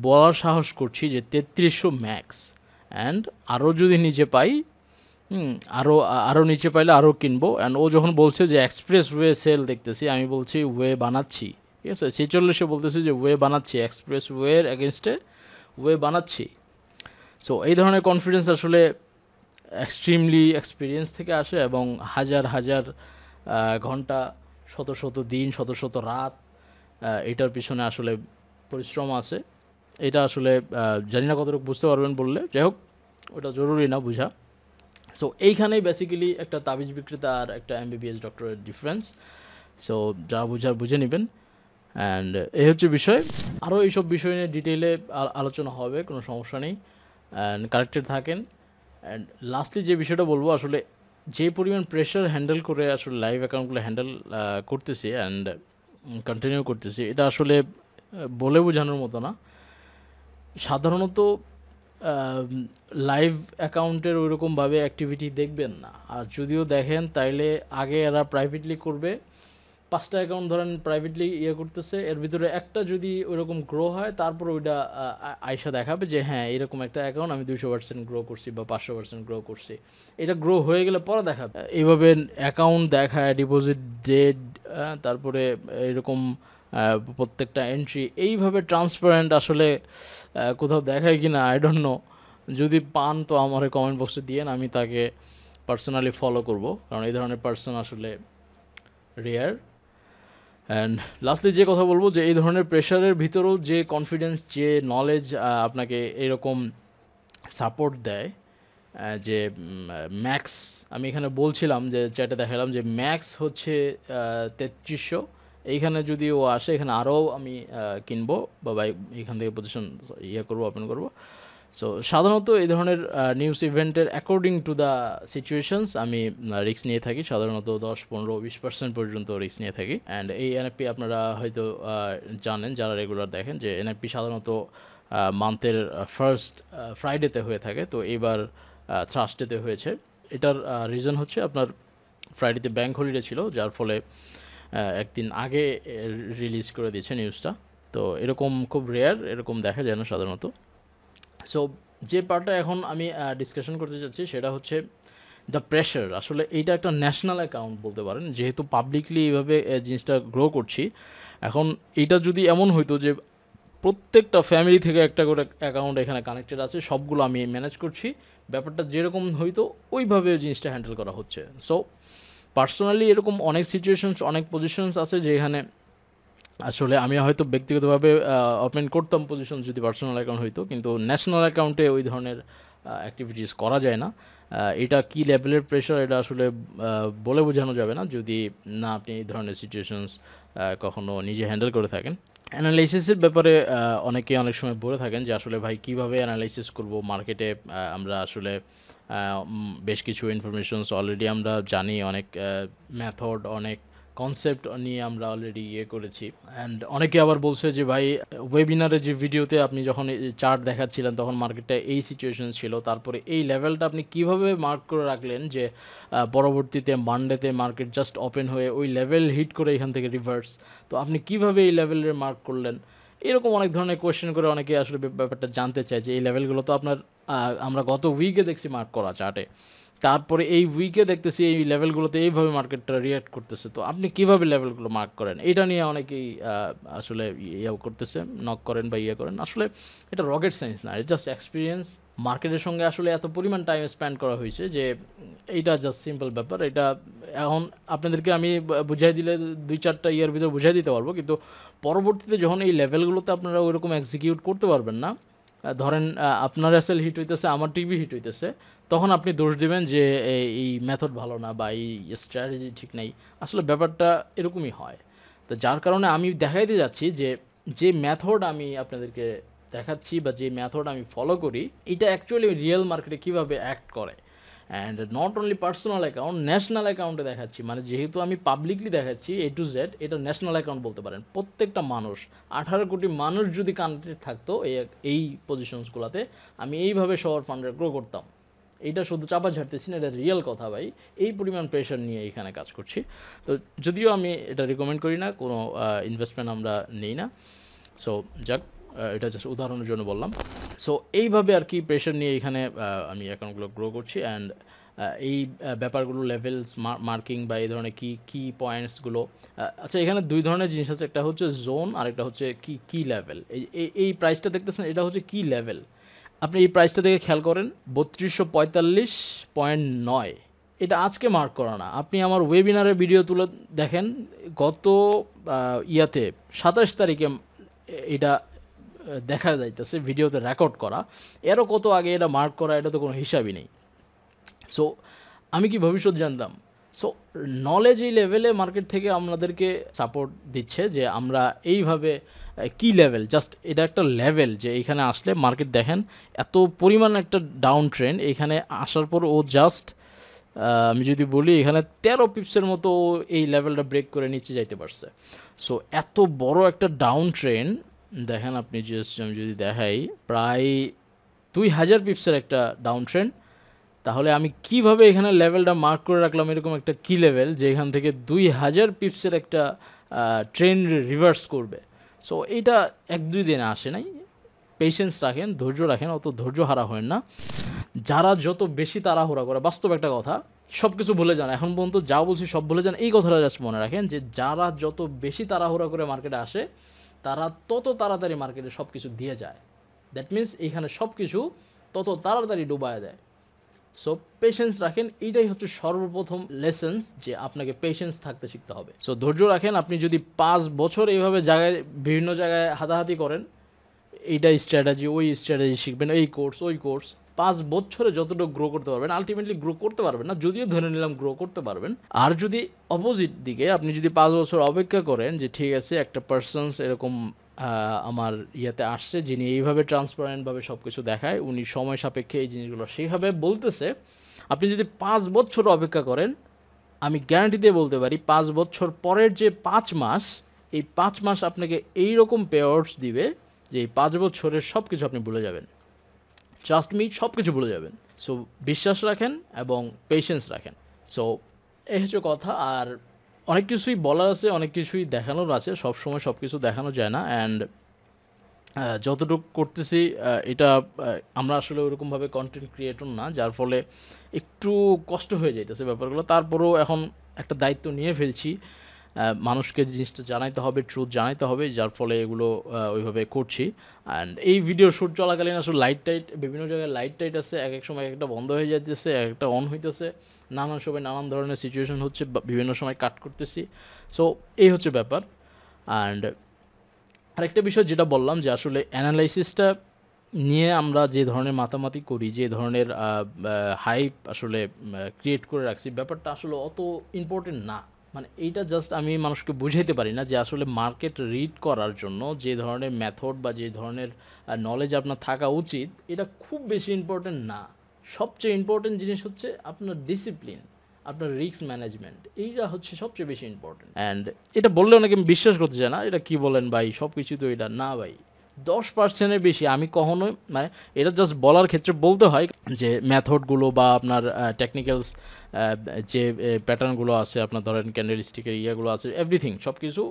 বলার সাহস করছি যে 3300 ম্যাক্স, অ্যান্ড আরও যদি নিচে পাই, আরও নিচে পাইলে আরও কিনবো। অ্যান্ড ও যখন বলছে যে এক্সপ্রেস ওয়ে সেল দেখতেছি, আমি বলছি ওয়ে বানাচ্ছি, ঠিক আছে। 46-এ বলতেছি যে ওয়ে বানাচ্ছি, এক্সপ্রেস ওয়ের এগেনস্টে ওয়ে বানাচ্ছি। সো এই ধরনের কনফিডেন্স আসলে এক্সট্রিমলি এক্সপিরিয়েন্স থেকে আসে, এবং হাজার হাজার ঘন্টা, শত শত দিন, শত শত রাত এটার পিছনে আসলে পরিশ্রম আছে। এটা আসলে জানি না কতটুকু বুঝতে পারবেন বললে, যাই হোক ওটা জরুরি না বোঝা। সো এইখানেই বেসিক্যালি একটা তাবিজ বিক্রেতা আর একটা এমবিবিএস ডক্টরের ডিফারেন্স। সো যা বুঝার বুঝে নেবেন। অ্যান্ড এই হচ্ছে বিষয়, আরও এইসব বিষয় নিয়ে ডিটেইলে আলোচনা হবে, কোনো সমস্যা নেই। অ্যান্ড কারেক্টেড থাকেন। অ্যান্ড লাস্টলি যে বিষয়টা বলবো, আসলে যে পরিমাণ প্রেশার হ্যান্ডেল করে আসলে লাইভ অ্যাকাউন্টগুলো হ্যান্ডেল করতেছি অ্যান্ড কন্টিনিউ করতেছি, এটা আসলে বলে বোঝানোর মতো না। সাধারণত লাইভ অ্যাকাউন্টের ওইরকমভাবে অ্যাক্টিভিটি দেখবেন না, আর যদিও দেখেন তাইলে আগে এরা প্রাইভেটলি করবে। 5টা অ্যাকাউন্ট ধরেন প্রাইভেটলি করতেছে, এর ভিতরে একটা যদি ওইরকম গ্রো হয়, তারপর ওইটা আয়সা দেখাবে যে হ্যাঁ এরকম একটা অ্যাকাউন্ট আমি 200% গ্রো করছি বা 500% গ্রো করছি। এটা গ্রো হয়ে গেলে পরে দেখাবে। এইভাবে অ্যাকাউন্ট দেখায়, ডিপোজিট ডেট, তারপরে এরকম প্রত্যেকটা এন্ট্রি এইভাবে ট্রান্সপারেন্ট আসলে কোথাও দেখায় কি না আই ডোন্ট নো। যদি পান তো আমার কমেন্ট বক্সে দিয়েন, আমি তাকে পার্সোনালি ফলো করব, কারণ এই ধরনের পার্সন আসলে রেয়ার। অ্যান্ড লাস্টলি যে কথা বলবো, যে এই ধরনের প্রেশারের ভিতরেও যে কনফিডেন্স, যে নলেজ আপনাকে এরকম সাপোর্ট দেয়, যে ম্যাক্স, আমি এখানে বলছিলাম যে চ্যাটে দেখালাম যে ম্যাক্স হচ্ছে 3300। এইখানে যদি ও আসে, এখানে আরও আমি কিনবো বা এখান থেকে পজিশন করবো, ওপেন করবো। সো সাধারণত এই ধরনের নিউজ ইভেন্টের অ্যাকর্ডিং টু দ্য সিচুয়েশনস আমি রিস্ক নিয়ে থাকি, সাধারণত 10-15-20% পর্যন্ত রিস্ক নিয়ে থাকি। অ্যান্ড এই এনএফপি আপনারা হয়তো জানেন যারা রেগুলার দেখেন যে এনএফপি সাধারণত মান্থের ফার্স্ট ফ্রাইডেতে হয়ে থাকে, তো এবার থার্সডেতে হয়েছে। এটার রিজন হচ্ছে আপনার ফ্রাইডেতে ব্যাংক হলিডে ছিল, যার ফলে একদিন আগে রিলিজ করে দিয়েছে নিউজটা। তো এরকম খুব রেয়ার, এরকম দেখা যায় না সাধারণত। সো যে পার্টটা এখন আমি ডিসকাশন করতে চাচ্ছি সেটা হচ্ছে দ্য প্রেশার। আসলে এইটা একটা ন্যাশনাল অ্যাকাউন্ট বলতে পারেন, যেহেতু পাবলিকলি এইভাবে জিনিসটা গ্রো করছি। এখন এইটা যদি এমন হইতো যে প্রত্যেকটা ফ্যামিলি থেকে একটা করে অ্যাকাউন্ট এখানে কানেক্টেড আছে, সবগুলো আমি ম্যানেজ করছি, ব্যাপারটা যেরকম হইতো ওইভাবে জিনিসটা হ্যান্ডেল করা হচ্ছে। সো পার্সোনালি এরকম অনেক সিচুয়েশনস, অনেক পজিশনস আছে যেখানে আসলে আমি হয়তো ব্যক্তিগতভাবে ওপেন করতাম পজিশন যদি পার্সোনাল অ্যাকাউন্ট হইতো, কিন্তু ন্যাশনাল অ্যাকাউন্টে ওই ধরনের অ্যাক্টিভিটিস করা যায় না। এটা কী লেভেলের প্রেশার এটা আসলে বলে বোঝানো যাবে না যদি না আপনি এই ধরনের সিচুয়েশনস কখনো নিজে হ্যান্ডেল করে থাকেন। অ্যানালাইসিসের ব্যাপারে অনেকে অনেক সময় বলে থাকেন যে আসলে ভাই কীভাবে অ্যানালাইসিস করব মার্কেটে। আমরা আসলে বেশ কিছু ইনফরমেশনস অলরেডি আমরা জানি, অনেক মেথড, অনেক কনসেপ্ট নিয়ে আমরা অলরেডি করেছি। অ্যান্ড অনেকে আবার বলছে যে ভাই ওয়েবিনারের যে ভিডিওতে আপনি যখন চার্ট দেখাচ্ছিলেন তখন মার্কেটটা এই সিচুয়েশন ছিল, তারপরে এই লেভেলটা আপনি কিভাবে মার্ক করে রাখলেন যে পরবর্তীতে মানডেতে মার্কেট জাস্ট ওপেন হয়ে ওই লেভেল হিট করে এখান থেকে রিভার্স, তো আপনি কিভাবে এই লেভেলের মার্ক করলেন। এরকম অনেক ধরনের কোয়েশ্চেন করে অনেকে আসলে ব্যাপারটা জানতে চায় যে এই লেভেলগুলো তো আপনার আমরা গত উইকে দেখছি মার্ক করা চার্টে, তারপরে এই উইকে দেখতেছি এই লেভেলগুলোতে এইভাবে মার্কেটটা রিয়াক্ট করতেছে, তো আপনি কীভাবে লেভেলগুলো মার্ক করেন। এটা নিয়ে অনেকেই আসলে করতেছে, নক করেন বা করেন। আসলে এটা রকেট সায়েন্স না, এটা জাস্ট এক্সপিরিয়েন্স। মার্কেটের সঙ্গে আসলে এত পরিমাণ টাইম স্পেন্ড করা হয়েছে যে এইটা জাস্ট সিম্পল ব্যাপার। এটা এখন আপনাদেরকে আমি বুঝাই দিলে 2-4টা ইয়ার ভিতরে বুঝাই দিতে পারবো, কিন্তু পরবর্তীতে যখন এই লেভেলগুলোতে আপনারা ওইরকম এক্সিকিউট করতে পারবেন না, ধরেন আপনার এসএল হিট হইতেছে, আমার টিভি হিট হইতেছে, তখন আপনি দোষ দেবেন যে এই মেথড ভালো না বা এই স্ট্র্যাটেজি ঠিক নেই। আসলে ব্যাপারটা এরকমই হয়। তো যার কারণে আমি দেখাইতে যাচ্ছি যে যে মেথড আমি আপনাদেরকে দেখাচ্ছি বা যে মেথড আমি ফলো করি, এটা অ্যাকচুয়ালি রিয়েল মার্কেটে কীভাবে অ্যাক্ট করে। And not only personal account, national অ্যাকাউন্টে দেখাচ্ছি। মানে যেহেতু আমি পাবলিকলি দেখাচ্ছি A to Z, এটা ন্যাশনাল অ্যাকাউন্ট বলতে পারেন। প্রত্যেকটা মানুষ, 18 কোটি মানুষ যদি কানেক্টেড থাকতো এই পজিশনসগুলোতে, আমি এইভাবে সবার ফান্ডে গ্রো করতাম। এইটা শুধু চাপা ঝাড়তেছি না, এটা রিয়েল কথা ভাই। এই পরিমাণ প্রেশার নিয়ে এখানে কাজ করছি। তো যদিও আমি এটা রিকমেন্ড করি না, কোনো ইনভেস্টমেন্ট আমরা নেই না। সো যাক, এটা জাস্ট উদাহরণের জন্য বললাম। সো এইভাবে আর কি প্রেশার নিয়ে এখানে আমি অ্যাকাউন্টগুলো গ্রো করছি। অ্যান্ড এই ব্যাপারগুলো লেভেলস মার্কিং বা এই ধরনের কি পয়েন্টসগুলো, আচ্ছা এখানে 2 ধরনের জিনিস আছে, একটা হচ্ছে জোন আর একটা হচ্ছে কি লেভেল। এই প্রাইসটা দেখতেছেন, এটা হচ্ছে কি লেভেল। আপনি এই প্রাইসটা দেখে খেয়াল করেন, 3245.9, এটা আজকে মার্ক করা না। আপনি আমার ওয়েবিনারের ভিডিও তুলে দেখেন, গত 27 তারিখে এটা দেখা যাইতেছে ভিডিওতে রেকর্ড করা। এরও কত আগে এটা মার্ক করা, এটা তো কোনো হিসাবই নেই। সো আমি কি ভবিষ্যৎ জানতাম? সো নলেজ এই লেভেলে মার্কেট থেকে আমাদেরকে সাপোর্ট দিচ্ছে যে আমরা এইভাবে কি লেভেল, জাস্ট এটা একটা লেভেল যে এইখানে আসলে মার্কেট দেখেন এত পরিমাণ একটা ডাউন ট্রেন্ড, এইখানে আসার পর ও জাস্ট আমি যদি বলি এখানে 13 পিপসের মতো এই লেভেলটা ব্রেক করে নিচে যাইতে পারছে। সো এত বড় একটা ডাউন ট্রেন্ড দেখেন আপনি, জাস্ট আমি যদি দেখাই প্রায় 2000 পিপসের একটা ডাউন ট্রেন্ড, তাহলে আমি কিভাবে এখানে লেভেলটা মার্ক করে রাখলাম এরকম একটা কি লেভেল যে এখান থেকে 2000 পিপসের একটা ট্রেন্ড রিভার্স করবে। সো এইটা 1-2 দিনে আসে নাই। পেশেন্স রাখেন, ধৈর্য রাখেন, অত ধৈর্য হারা হয় না। যারা যত বেশি তাড়াহুড়া করে, বাস্তব একটা কথা, সব কিছু ভুলে যান, এখন পর্যন্ত যা বলছি সব ভুলে যান, এই কথাটা জাস্ট মনে রাখেন যে যারা যত বেশি তাড়াহুড়া করে মার্কেটে আসে তারা তত তাড়াতাড়ি মার্কেটে সব কিছু দিয়ে যায়। দ্যাট মিনস এইখানে সব কিছু তত তাড়াতাড়ি ডুবায় দেয়। সো পেশেন্স রাখেন, এইটাই হচ্ছে সর্বপ্রথম লেসেন্স, যে আপনাকে পেশেন্স থাকতে শিখতে হবে। সো ধৈর্য রাখেন। আপনি যদি 5 বছর এইভাবে বিভিন্ন জায়গায় হাতাহাতি করেন, এইটাই স্ট্র্যাটেজি, ওই স্ট্র্যাটেজি শিখবেন, এই কোর্স ওই কোর্স, 5 বছরে যতটুকু গ্রো করতে পারবেন, আলটিমেটলি গ্রো করতে পারবেন না, যদিও ধরে নিলাম গ্রো করতে পারবেন। আর যদি অপোজিট দিকে আপনি যদি 5 বছর অপেক্ষা করেন যে ঠিক আছে একটা পার্সনস এরকম আমার ইয়েতে আসছে, যিনি এইভাবে ট্রান্সপারেন্টভাবে সব কিছু দেখায়, উনি সময় সাপেক্ষে এই জিনিসগুলো সেইভাবে বলতেছে। আপনি যদি 5 বছর অপেক্ষা করেন, আমি গ্যারান্টি দিয়ে বলতে পারি 5 বছর পরের যে 5 মাস, এই 5 মাস আপনাকে এইরকম পে আউটস দিবে যে এই 5 বছরের সব কিছু আপনি ভুলে যাবেন। ট্রাস্ট মি, সব কিছু ভুলে যাবেন। সো বিশ্বাস রাখেন এবং পেশেন্স রাখেন। সো এই হচ্ছে কথা। আর অনেক কিছুই বলার আছে, অনেক কিছুই দেখানোর আছে, সবসময় সব কিছু দেখানো যায় না। অ্যান্ড যতটুকু করতেছি এটা আমরা আসলে ওরকমভাবে কন্টেন্ট ক্রিয়েটর না, যার ফলে একটু কষ্ট হয়ে যাইতেছে ব্যাপারগুলো। তারপরেও এখন একটা দায়িত্ব নিয়ে ফেলছি, মানুষকে জিনিসটা জানাইতে হবে, ট্রুথ জানাইতে হবে, যার ফলে এগুলো ওইভাবে করছি। অ্যান্ড এই ভিডিও শ্যুট চলাকালীন আসলে লাইট টাইট, বিভিন্ন জায়গায় লাইট টাইট আছে, এক এক সময় একটা বন্ধ হয়ে যাইতেছে, একটা অন হইতেছে, নানান সময় নানান ধরনের সিচুয়েশন হচ্ছে, বিভিন্ন সময় কাট করতেছি। সো এই হচ্ছে ব্যাপার। অ্যান্ড আরেকটা বিষয় যেটা বললাম যে আসলে অ্যানালাইসিসটা নিয়ে আমরা যে ধরনের মাতামাতি করি, যে ধরনের হাইপ আসলে ক্রিয়েট করে রাখছি, ব্যাপারটা আসলে অত ইম্পর্টেন্ট না। মানে এইটা জাস্ট আমি মানুষকে বুঝাইতে পারি না যে আসলে মার্কেট রিড করার জন্য যে ধরনের মেথড বা যে ধরনের নলেজ আপনার থাকা উচিত, এটা খুব বেশি ইম্পর্টেন্ট না। সবচেয়ে ইম্পর্টেন্ট জিনিস হচ্ছে আপনার ডিসিপ্লিন, আপনার রিস্ক ম্যানেজমেন্ট, এইটা হচ্ছে সবচেয়ে বেশি ইম্পর্টেন্ট। অ্যান্ড এটা বললে অনেকে বিশ্বাস করতে চায় না, এটা কি বলেন ভাই, সব কিছু তো এটা না ভাই। 10%-এর বেশি আমি কখনোই, মানে এটা জাস্ট বলার ক্ষেত্রে বলতে হয় যে মেথডগুলো বা আপনার টেকনিক্যালস যে প্যাটার্নগুলো আছে, আপনার ধরেন ক্যান্ডেলস্টিকের ইয়েগুলো আছে, এভরিথিং সব কিছু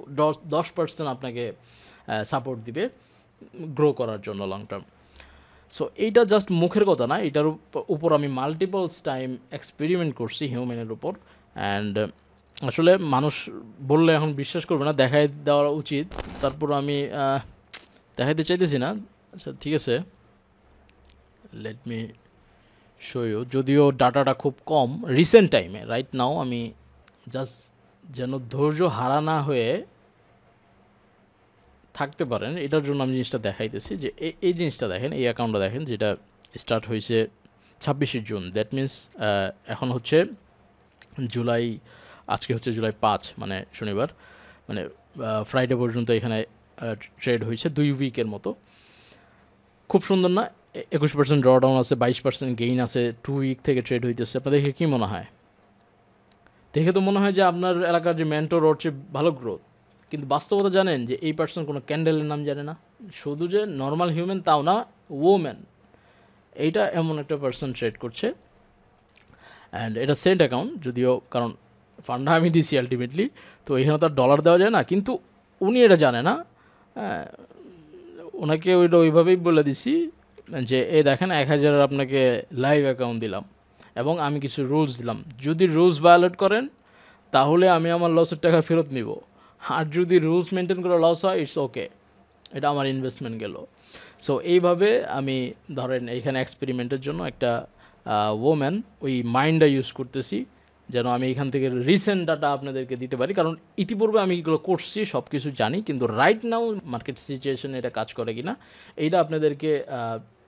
10% আপনাকে সাপোর্ট দিবে গ্রো করার জন্য লং টার্ম। সো এইটা জাস্ট মুখের কথা না, এটার উপর আমি মাল্টিপলস টাইম এক্সপেরিমেন্ট করছি হিউম্যানের উপর। অ্যান্ড আসলে মানুষ বললে এখন বিশ্বাস করবে না, দেখাই দেওয়া উচিত। তারপর আমি দেখাইতে চাইতেছি না। আচ্ছা ঠিক আছে, লেট মি শো ইউ। যদিও ডাটাটা খুব কম রিসেন্ট টাইমে, রাইট নাও আমি জাস্ট যেন ধৈর্য হারা না হয়ে থাকতে পারেন, এটার জন্য আমি জিনিসটা দেখাইতেছি। যে এই জিনিসটা দেখেন, এই অ্যাকাউন্টটা দেখেন, যেটা স্টার্ট হয়েছে 26শে জুন। দ্যাট মিন্স এখন হচ্ছে জুলাই, আজকে হচ্ছে জুলাই 5, মানে শনিবার, মানে ফ্রাইডে পর্যন্ত এখানে ট্রেড হয়েছে 2 উইকের মতো। খুব সুন্দর না? 21% ড্রডাউন আছে, 22% গেইন আছে, 2 উইক থেকে ট্রেড হইতেছে। আপনার দেখে কী মনে হয়? দেখে তো মনে হয় যে আপনার এলাকার যে মেন্টর ওর চেয়ে ভালো গ্রোথ, কিন্তু বাস্তবতা জানেন যে এই পার্সন কোনো ক্যান্ডেলের নাম জানে না, শুধু যে নর্মাল হিউম্যান তাও না, ওম্যান। এইটা এমন একটা পার্সন ট্রেড করছে। অ্যান্ড এটা সেন্ট অ্যাকাউন্ট যদিও, কারণ ফান্ডা আমি দিছি আলটিমেটলি, তো এখানে তো আর ডলার দেওয়া যায় না, কিন্তু উনি এটা জানে না। ওনাকে ওইটা ওইভাবেই বলে দিছি যে এই দেখেন 1000 আপনাকে লাইভ অ্যাকাউন্ট দিলাম এবং আমি কিছু রুলস দিলাম, যদি রুলস ভায়োলেট করেন তাহলে আমি আমার লসের টাকা ফেরত নিব, আর যদি রুলস মেনটেন করে লস হয় ইটস ওকে, এটা আমার ইনভেস্টমেন্ট গেল। সো এইভাবে আমি ধরেন এইখানে এক্সপেরিমেন্টের জন্য একটা ওম্যান ওই মাইন্ডটা ইউজ করতেছি যেন আমি এখান থেকে রিসেন্ট ডাটা আপনাদেরকে দিতে পারি, কারণ ইতিপূর্বে আমি এগুলো করছি, সব কিছু জানি, কিন্তু রাইট নাও মার্কেট সিচুয়েশনে এটা কাজ করে কিনা এইটা আপনাদেরকে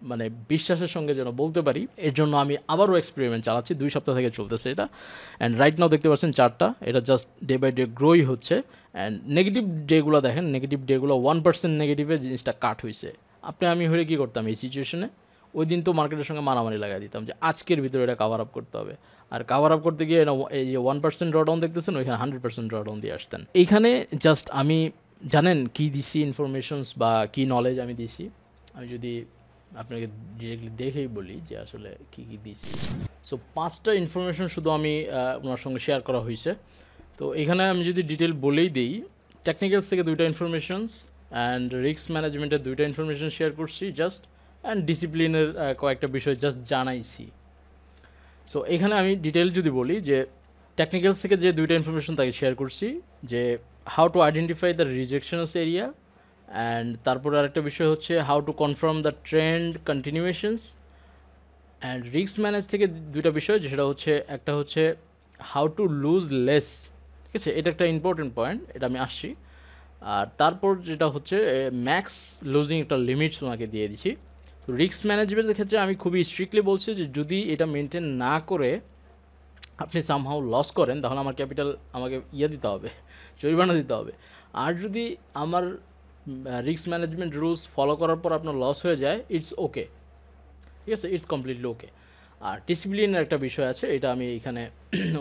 মানে বিশ্বাসের সঙ্গে যেন বলতে পারি, এর জন্য আমি আবারও এক্সপেরিমেন্ট চালাচ্ছি। 2 সপ্তাহ থেকে চলতেছে এটা। অ্যান্ড রাইট নাও দেখতে পাচ্ছেন চার্টটা, এটা জাস্ট ডে বাই ডে গ্রোই হচ্ছে। অ্যান্ড নেগেটিভ ডেগুলো দেখেন, নেগেটিভ ডেগুলো 1% নেগেটিভে জিনিসটা কাট হয়েছে। আমি হলে কী করতাম এই সিচুয়েশনে? ওই দিন তো মার্কেটের সঙ্গে মারামারি লাগাই দিতাম যে আজকের ভিতরে এটা কাভার আপ করতে হবে। আর কাভার আপ করতে গিয়ে এই যে 1% ড্রডাউন দেখতেছেন, ওইখানে 100% ড্রডাউন দিয়ে আসতেন। এইখানে জাস্ট আমি জানেন কী দিছি ইনফরমেশনস বা কী নলেজ আমি দিছি, আমি যদি আপনাকে ডিরেক্টলি দেখেই বলি যে আসলে কী কী দিছি। সো 5টা ইনফরমেশন শুধু আমি ওনার সঙ্গে শেয়ার করা হয়েছে। তো এখানে আমি যদি ডিটেল বলেই দিই, টেকনিক্যালস থেকে 2টা ইনফরমেশনস, অ্যান্ড রিস্ক ম্যানেজমেন্টের 2টা ইনফরমেশন শেয়ার করছি জাস্ট, অ্যান্ড ডিসিপ্লিনের কয়েকটা বিষয় জাস্ট জানাইছি। সো এখানে আমি ডিটেল যদি বলি যে টেকনিক্যালস থেকে যে 2টা ইনফরমেশন তাকে শেয়ার করছি, যে how to identify the rejections area, and তারপর আরেকটা বিষয় হচ্ছে how to confirm the trend continuations. And risk manage থেকে 2টা বিষয়, যেটা হচ্ছে একটা হচ্ছে হাউ টু লুজ লেস, ঠিক আছে, এটা একটা ইম্পর্টেন্ট পয়েন্ট, এটা আমি আসছি। আর তারপর যেটা হচ্ছে ম্যাক্স লুজিং একটা লিমিটস ওনাকে দিয়ে দিছি। তো রিস্ক ম্যানেজমেন্টের ক্ষেত্রে আমি খুবই স্ট্রিক্টলি বলছি যে যদি এটা মেনটেন না করে আপনি সামহাউ লস করেন, তাহলে আমার ক্যাপিটাল আমাকে দিতে হবে, জরিমানা দিতে হবে। আর যদি আমার রিস্ক ম্যানেজমেন্ট রুলস ফলো করার পর আপনার লস হয়ে যায়, ইটস ওকে, ঠিক আছে, ইটস কমপ্লিটলি ওকে। আর ডিসিপ্লিনের একটা বিষয় আছে, এটা আমি এখানে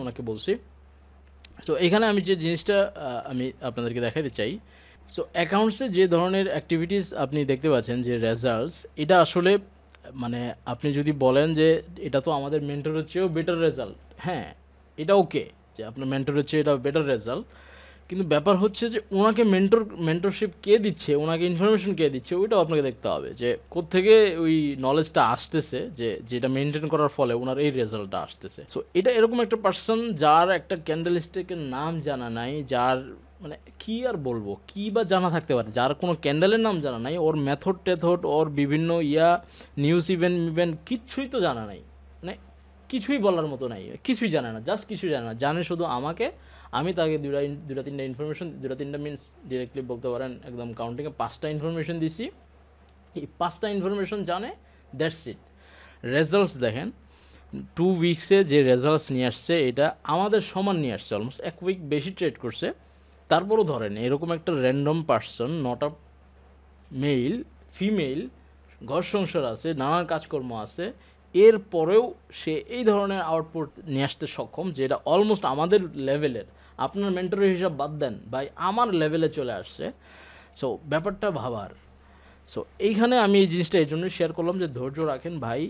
ওনাকে বলছি। সো এখানে আমি যে জিনিসটা আমি আপনাদেরকে দেখাতে চাই, সো অ্যাকাউন্টসে যে ধরনের অ্যাক্টিভিটিস আপনি দেখতে পাচ্ছেন যে রেজাল্টস, এটা আসলে মানে আপনি যদি বলেন যে এটা তো আমাদের মেন্টরের চেয়েও বেটার রেজাল্ট, হ্যাঁ এটা ওকে যে আপনার মেন্টরের চেয়ে এটা বেটার রেজাল্ট, কিন্তু ব্যাপার হচ্ছে যে ওনাকে মেন্টরশিপ কে দিচ্ছে, ওনাকে ইনফরমেশন কে দিচ্ছে, ওইটাও আপনাকে দেখতে হবে যে কোত্থেকে ওই নলেজটা আসতেছে, যে যেটা মেনটেন করার ফলে ওনার এই রেজাল্টটা আসতেছে। সো এটা এরকম একটা পার্সন যার একটা ক্যান্ডেল স্টিকের নাম জানা নাই, যার মানে কী আর বলবো, কী বা জানা থাকতে পারে, যার কোনো ক্যান্ডেলের নাম জানা নাই, ওর মেথড ওর বিভিন্ন নিউজ ইভেন্ট কিচ্ছুই তো জানা নাই, মানে কিছুই বলার মতো নাই, কিছুই জানে না, জাস্ট কিছুই জানে না, জানে শুধু আমাকে, আমি তাকে দুটা তিনটা ইনফরমেশন, দুটা তিনটা মিনস ডিরেক্টলি বলতে পারেন একদম কাউন্টিংয়ে 5টা ইনফরমেশন দিছি, এই 5টা ইনফরমেশন জানে, দ্যাটস ইট। রেজাল্টস দেখেন 2 উইকসে যে রেজাল্টস নিয়ে আসছে এটা আমাদের সমান নিয়ে আসছে, অলমোস্ট 1 উইক বেশি ট্রেড করছে। তারপরও ধরেন এরকম একটা random person, not a male, female, ঘর সংসার আছে, নানান কাজকর্ম আছে, এরপরেও সে এই ধরনের আউটপুট নিয়ে আসতে সক্ষম, যেটা অলমোস্ট আমাদের লেভেলের, আপনার মেন্টরের হিসাব বাদ দেন ভাই, আমার লেভেলে চলে আসছে। সো ব্যাপারটা ভাবার। সো এইখানে আমি এই জিনিসটা এই জন্যই শেয়ার করলাম যে ধৈর্য রাখেন ভাই,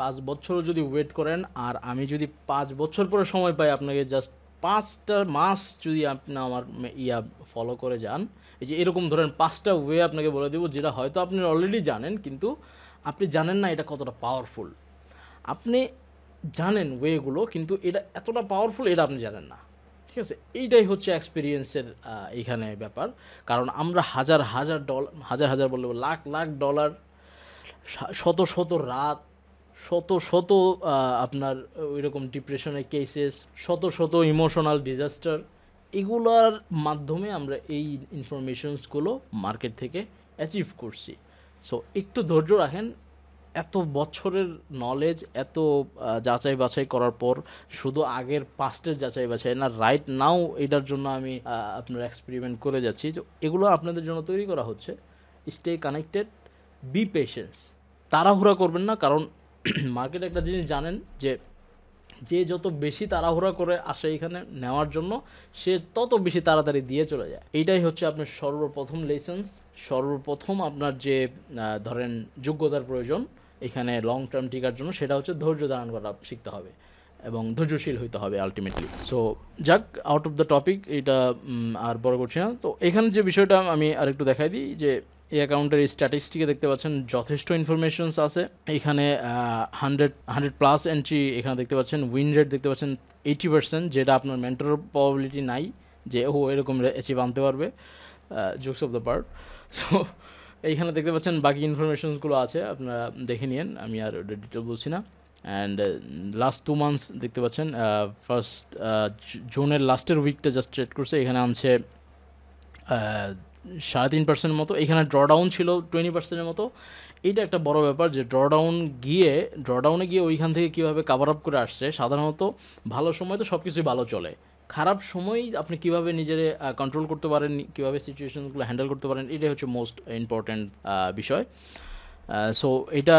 5 বছরও যদি ওয়েট করেন, আর আমি যদি 5 বছর পরে সময় পাই আপনাকে, জাস্ট 5টা মাস যদি আপনি আমার ফলো করে যান, এই যে এরকম ধরেন 5টা ওয়ে আপনাকে বলে দেবো, যেটা হয়তো আপনি অলরেডি জানেন, কিন্তু আপনি জানেন না এটা কতটা পাওয়ারফুল। আপনি জানেন ওয়েগুলো, কিন্তু এটা এতটা পাওয়ারফুল এটা আপনি জানেন না, ঠিক আছে। এইটাই হচ্ছে এক্সপিরিয়েন্সের এইখানে ব্যাপার। কারণ আমরা হাজার বললে লাখ লাখ ডলার, শত শত রাত, শত শত আপনার ওই রকম ডিপ্রেশনের কেসেস, শত শত ইমোশনাল ডিজাস্টার, এগুলোর মাধ্যমে আমরা এই ইনফরমেশনসগুলো মার্কেট থেকে অ্যাচিভ করছি। সো একটু ধৈর্য রাখেন, এত বছরের নলেজ, এত যাচাই বাছাই করার পর, শুধু আগের পাস্টের যাচাই বাছাই না, রাইট নাও এটার জন্য আমি আপনার এক্সপেরিমেন্ট করে যাচ্ছি, তো এগুলো আপনাদের জন্য তৈরি করা হচ্ছে। স্টে কানেক্টেড, বি পেশেন্স, তাড়াহুড়া করবেন না, কারণ মার্কেট একটা জিনিস জানেন যে যে যত বেশি তাড়াহুড়া করে আসে এখানে নেওয়ার জন্য, সে তত বেশি তাড়াতাড়ি দিয়ে চলে যায়। এইটাই হচ্ছে আপনার সর্বপ্রথম লেসেন্স, সর্বপ্রথম আপনার যে ধরেন যোগ্যতার প্রয়োজন এখানে লং টার্ম টিকার জন্য, সেটা হচ্ছে ধৈর্য ধারণ করা শিখতে হবে এবং ধৈর্যশীল হইতে হবে আলটিমেটলি। সো যাক, আউট অফ দ্য টপিক, এটা আর বড় করছি না। তো এখানে যে বিষয়টা আমি আরেকটু দেখাই দিই, যে এই অ্যাকাউন্টের স্ট্যাটিস্টিকে দেখতে পাচ্ছেন যথেষ্ট ইনফরমেশনস আছে এখানে। 100+ এন্ট্রি এখানে দেখতে পাচ্ছেন, উইন রেট দেখতে পাচ্ছেন 80%, যেটা আপনার মেন্টর প্রবাবিলিটি নাই যে ও এরকম অ্যাচিভ আনতে পারবে, jokes of the part. So এইখানে দেখতে পাচ্ছেন বাকি ইনফরমেশনসগুলো আছে, আপনারা দেখে নিন, আমি আর ডিটেল বলছি না। অ্যান্ড লাস্ট 2 মান্থস দেখতে পাচ্ছেন, ফার্স্ট জুনের লাস্টের উইকটা জাস্ট ট্রেড করছে, এখানে আনছে 3.5% মতো, এখানে ড্রডাউন ছিল 20%-এর মতো। এইটা একটা বড় ব্যাপার যে ড্রডাউনে গিয়ে ওইখান থেকে কীভাবে কাভার আপ করে আসছে। সাধারণত ভালো সময় তো সব কিছুই ভালো চলে, খারাপ সময় আপনি কীভাবে নিজের কন্ট্রোল করতে পারেন, কীভাবে সিচুয়েশনগুলো হ্যান্ডেল করতে পারেন, এটাই হচ্ছে মোস্ট ইম্পর্ট্যান্ট বিষয়। সো এটা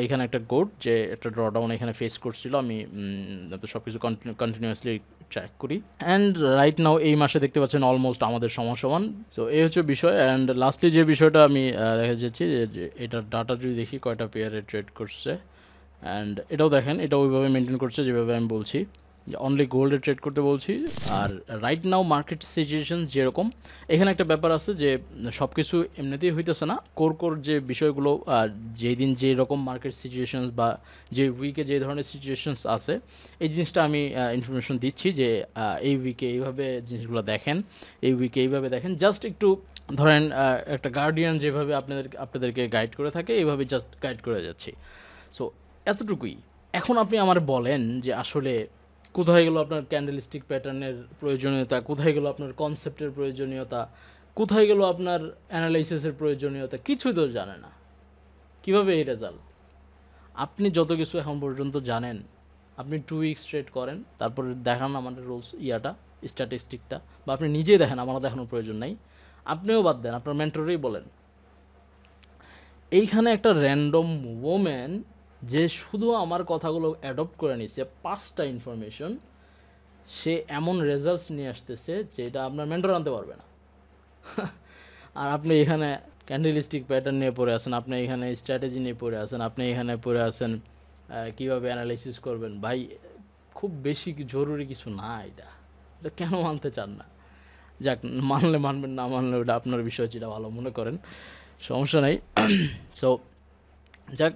এখানে একটা গোড যে একটা ড্রডাউন এখানে ফেস করছিল, আমি তো সব কিছু কন্টিনিউয়াসলি ট্র্যাক করি। অ্যান্ড রাইট নাও এই মাসে দেখতে পাচ্ছেন অলমোস্ট আমাদের সমান। সো এই হচ্ছে বিষয়। অ্যান্ড লাস্টলি যে বিষয়টা আমি দেখা যাচ্ছি যে এটার ডাটা যদি দেখি কয়টা পেয়ারে ট্রেড করছে, অ্যান্ড এটাও দেখেন, এটা ওইভাবে মেনটেন করছে যেভাবে আমি বলছি, অনলি গোল্ডে ট্রেড করতে বলছি। আর রাইট নাও মার্কেট সিচুয়েশন যেরকম, এখানে একটা ব্যাপার আছে যে সব কিছু এমনিতেই হইতেছে না, কোর যে বিষয়গুলো, যেই দিন যে রকম মার্কেট সিচুয়েশনস বা যে উইকে যে ধরনের সিচুয়েশনস আছে, এই জিনিসটা আমি ইনফরমেশন দিচ্ছি যে এই উইকে এইভাবে জিনিসগুলো দেখেন, এই উইকে এইভাবে দেখেন, জাস্ট একটু ধরেন একটা গার্ডিয়ান যেভাবে আপনাদেরকে গাইড করে থাকে, এইভাবে জাস্ট গাইড করে যাচ্ছি। সো এতটুকুই। এখন আপনি আমার বলেন যে আসলে কোথায় গেল আপনার ক্যান্ডেলস্টিক প্যাটার্নের প্রয়োজনীয়তা, কোথায় গেল আপনার কনসেপ্টের প্রয়োজনীয়তা, কোথায় গেল আপনার অ্যানালাইসিসের প্রয়োজনীয়তা, কিছুই তো জানে না। কিভাবে এই রেজাল্ট? আপনি যত কিছু এখন পর্যন্ত জানেন, আপনি 2 উইকস ট্রেড করেন, তারপরে দেখান আমাদের রুলস স্ট্যাটিস্টিকটা, বা আপনি নিজেই দেখেন, আমার দেখানোর প্রয়োজন নাই। আপনিও বাদ দেন, আপনার মেন্টরেই বলেন। এইখানে একটা র্যান্ডম ওম্যান যে শুধু আমার কথাগুলো অ্যাডপ্ট করে নিছে 5টা ইনফরমেশন, সে এমন রেজাল্টস নিয়ে আসতেছে যেটা আপনার মেন্টর আনতে পারবে না। আর আপনি এখানে ক্যান্ডেলিস্টিক প্যাটার্ন নিয়ে পড়ে আছেন, আপনি এখানে স্ট্র্যাটেজি নিয়ে পড়ে আছেন, আপনি এখানে পড়ে আছেন কীভাবে অ্যানালাইসিস করবেন। ভাই খুব বেশি জরুরি কিছু না, এটা এটা কেন মানতে চান না? যাক, মানলে মানবেন, না মানলে ওটা আপনার বিষয়, যেটা ভালো মনে করেন, সমস্যা নেই। সো যাক,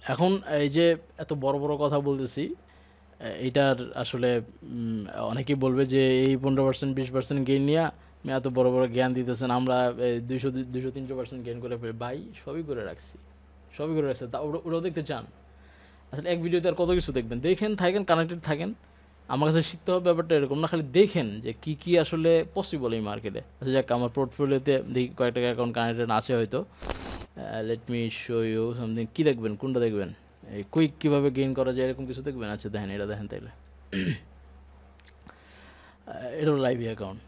এখন এই যে এত বড় বড় কথা বলতেছি, এইটার আসলে অনেকেই বলবে যে এই 15% 20% গেইন নিয়ে এত বড় বড় জ্ঞান দিতেছেন, আমরা 200-300% গেইন করে ফেলি। ভাই সবই করে রাখছি, সবই করে রাখছি, তা ওটাও দেখতে চান? আসলে এক ভিডিওতে আর কত কিছু দেখবেন? দেখেন, থাকেন কানেক্টেড থাকেন। আমার কাছে শিখতে হবে ব্যাপারটা এরকম না, খালি দেখেন যে কী কী আসলে পসিবল এই মার্কেটে। আচ্ছা যাক, আমার পোর্টফোলিওতে দেখি কয়েকটা অ্যাকাউন্ট কানেক্টেড আছে হয়তো। Let me show you something. কী দেখবেন, কোনটা দেখবেন? এই কুইক কীভাবে গেইন করা যায় এরকম কিছু দেখবেন? আচ্ছা দেখেন, এটা দেখেন তাইলে। এটাও লাইভ অ্যাকাউন্ট,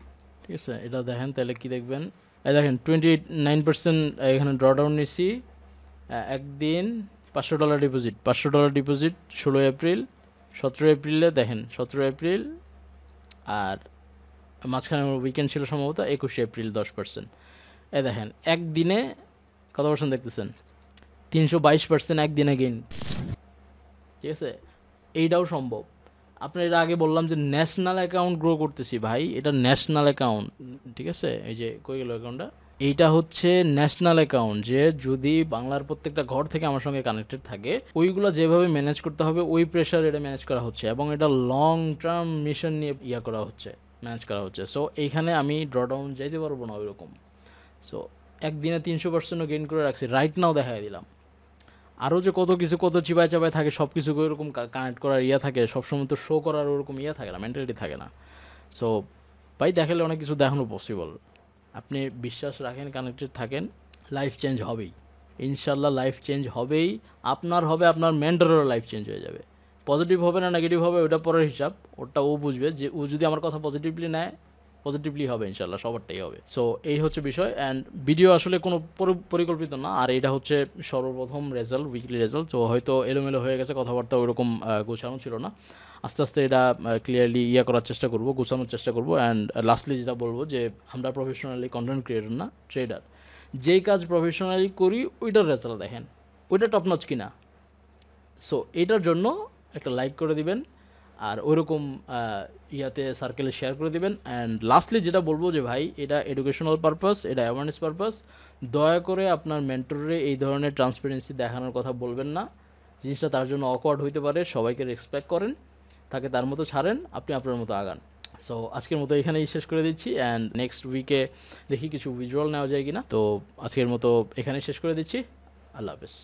ঠিক আছে? এটা দেখেন তাহলে কী দেখবেন? এই দেখেন 29% এখানে ড্রডাউন নিছি। একদিন $500 ডিপোজিট, $500 ডিপোজিট 16 এপ্রিল, 17 এপ্রিলে দেখেন, 17 এপ্রিল, আর মাঝখানে আমার উইকেন্ড ছিল সম্ভবত 21 এপ্রিল 10%। এই দেখেন একদিনে কত পার্সেন্ট দেখতেছেন? 322% একদিনে গেইন, ঠিক আছে? এইটাও সম্ভব। আপনার এর আগে বললাম যে ন্যাশনাল অ্যাকাউন্ট গ্রো করতেছি, ভাই এটা ন্যাশনাল অ্যাকাউন্ট, ঠিক আছে? এই যে কই গেল অ্যাকাউন্টটা? এইটা হচ্ছে ন্যাশনাল অ্যাকাউন্ট, যে যদি বাংলার প্রত্যেকটা ঘর থেকে আমার সঙ্গে কানেক্টেড থাকে, ওইগুলো যেভাবে ম্যানেজ করতে হবে ওই প্রেশার এটা ম্যানেজ করা হচ্ছে, এবং এটা লং টার্ম মিশন নিয়ে করা হচ্ছে, ম্যানেজ করা হচ্ছে। সো এইখানে আমি ড্রডাউন যাইতে পারবো না ওই রকম। সো একদিনে 300%ও গেইন করে রাখছি, রাইট নাও দেখাই দিলাম। আরও যে কত কিছু, কত চিপায় চাপায় থাকে, সব কিছু ওইরকম কানেক্ট করার থাকে, সবসময় তো শো করার ওরকম থাকে না, মেন্টালিটি থাকে না। সো ভাই দেখালে অনেক কিছু দেখানো পসিবল। আপনি বিশ্বাস রাখেন, কানেক্টেড থাকেন, লাইফ চেঞ্জ হবেই, ইনশাল্লাহ লাইফ চেঞ্জ হবেই। আপনার হবে, আপনার মেন্টরেরও লাইফ চেঞ্জ হয়ে যাবে। পজিটিভ হবে না নেগেটিভ হবে ওটা পরের হিসাব, ওটা ও বুঝবে। যে ও যদি আমার কথা পজিটিভলি নেয়, পজিটিভলি হবে ইনশাল্লাহ, সবারটাই হবে। সো এই হচ্ছে বিষয়। অ্যান্ড ভিডিও আসলে কোনো পরিকল্পিত না, আর এটা হচ্ছে সর্বপ্রথম রেজাল্ট, উইকলি রেজাল্ট। তো হয়তো এলোমেলো হয়ে গেছে, কথাবার্তা ওইরকম গোছানো ছিল না। আস্তে আস্তে এটা ক্লিয়ারলি করার চেষ্টা করব, গোছানোর চেষ্টা করব। অ্যান্ড লাস্টলি যেটা বলবো যে আমরা প্রফেশনালি কন্টেন্ট ক্রিয়েটর না, ট্রেডার। যেই কাজ প্রফেশনালি করি ওইটার রেজাল্ট দেখেন, ওইটা টপ নচ কিনা। সো এইটার জন্য একটা লাইক করে দিবেন, আর ওইরকম সার্কেলে শেয়ার করে দিবেন। অ্যান্ড লাস্টলি যেটা বলবো যে ভাই এটা এডুকেশনাল পারপাস, এটা অ্যাওয়ারনেস পারপাস। দয়া করে আপনার মেন্টরে এই ধরনের ট্রান্সপারেন্সি দেখানোর কথা বলবেন না, জিনিসটা তার জন্য অকওয়ার্ড হইতে পারে। সবাইকে রেসপেক্ট করেন, তাকে তার মতো ছাড়েন, আপনি আপনার মতো আগান। সো আজকের মতো এখানেই শেষ করে দিচ্ছি, অ্যান্ড নেক্সট উইকে দেখি কিছু ভিজুয়াল নেওয়া যায় কিনা। তো আজকের মতো এখানেই শেষ করে দিচ্ছি। আল্লাহ হাফেজ।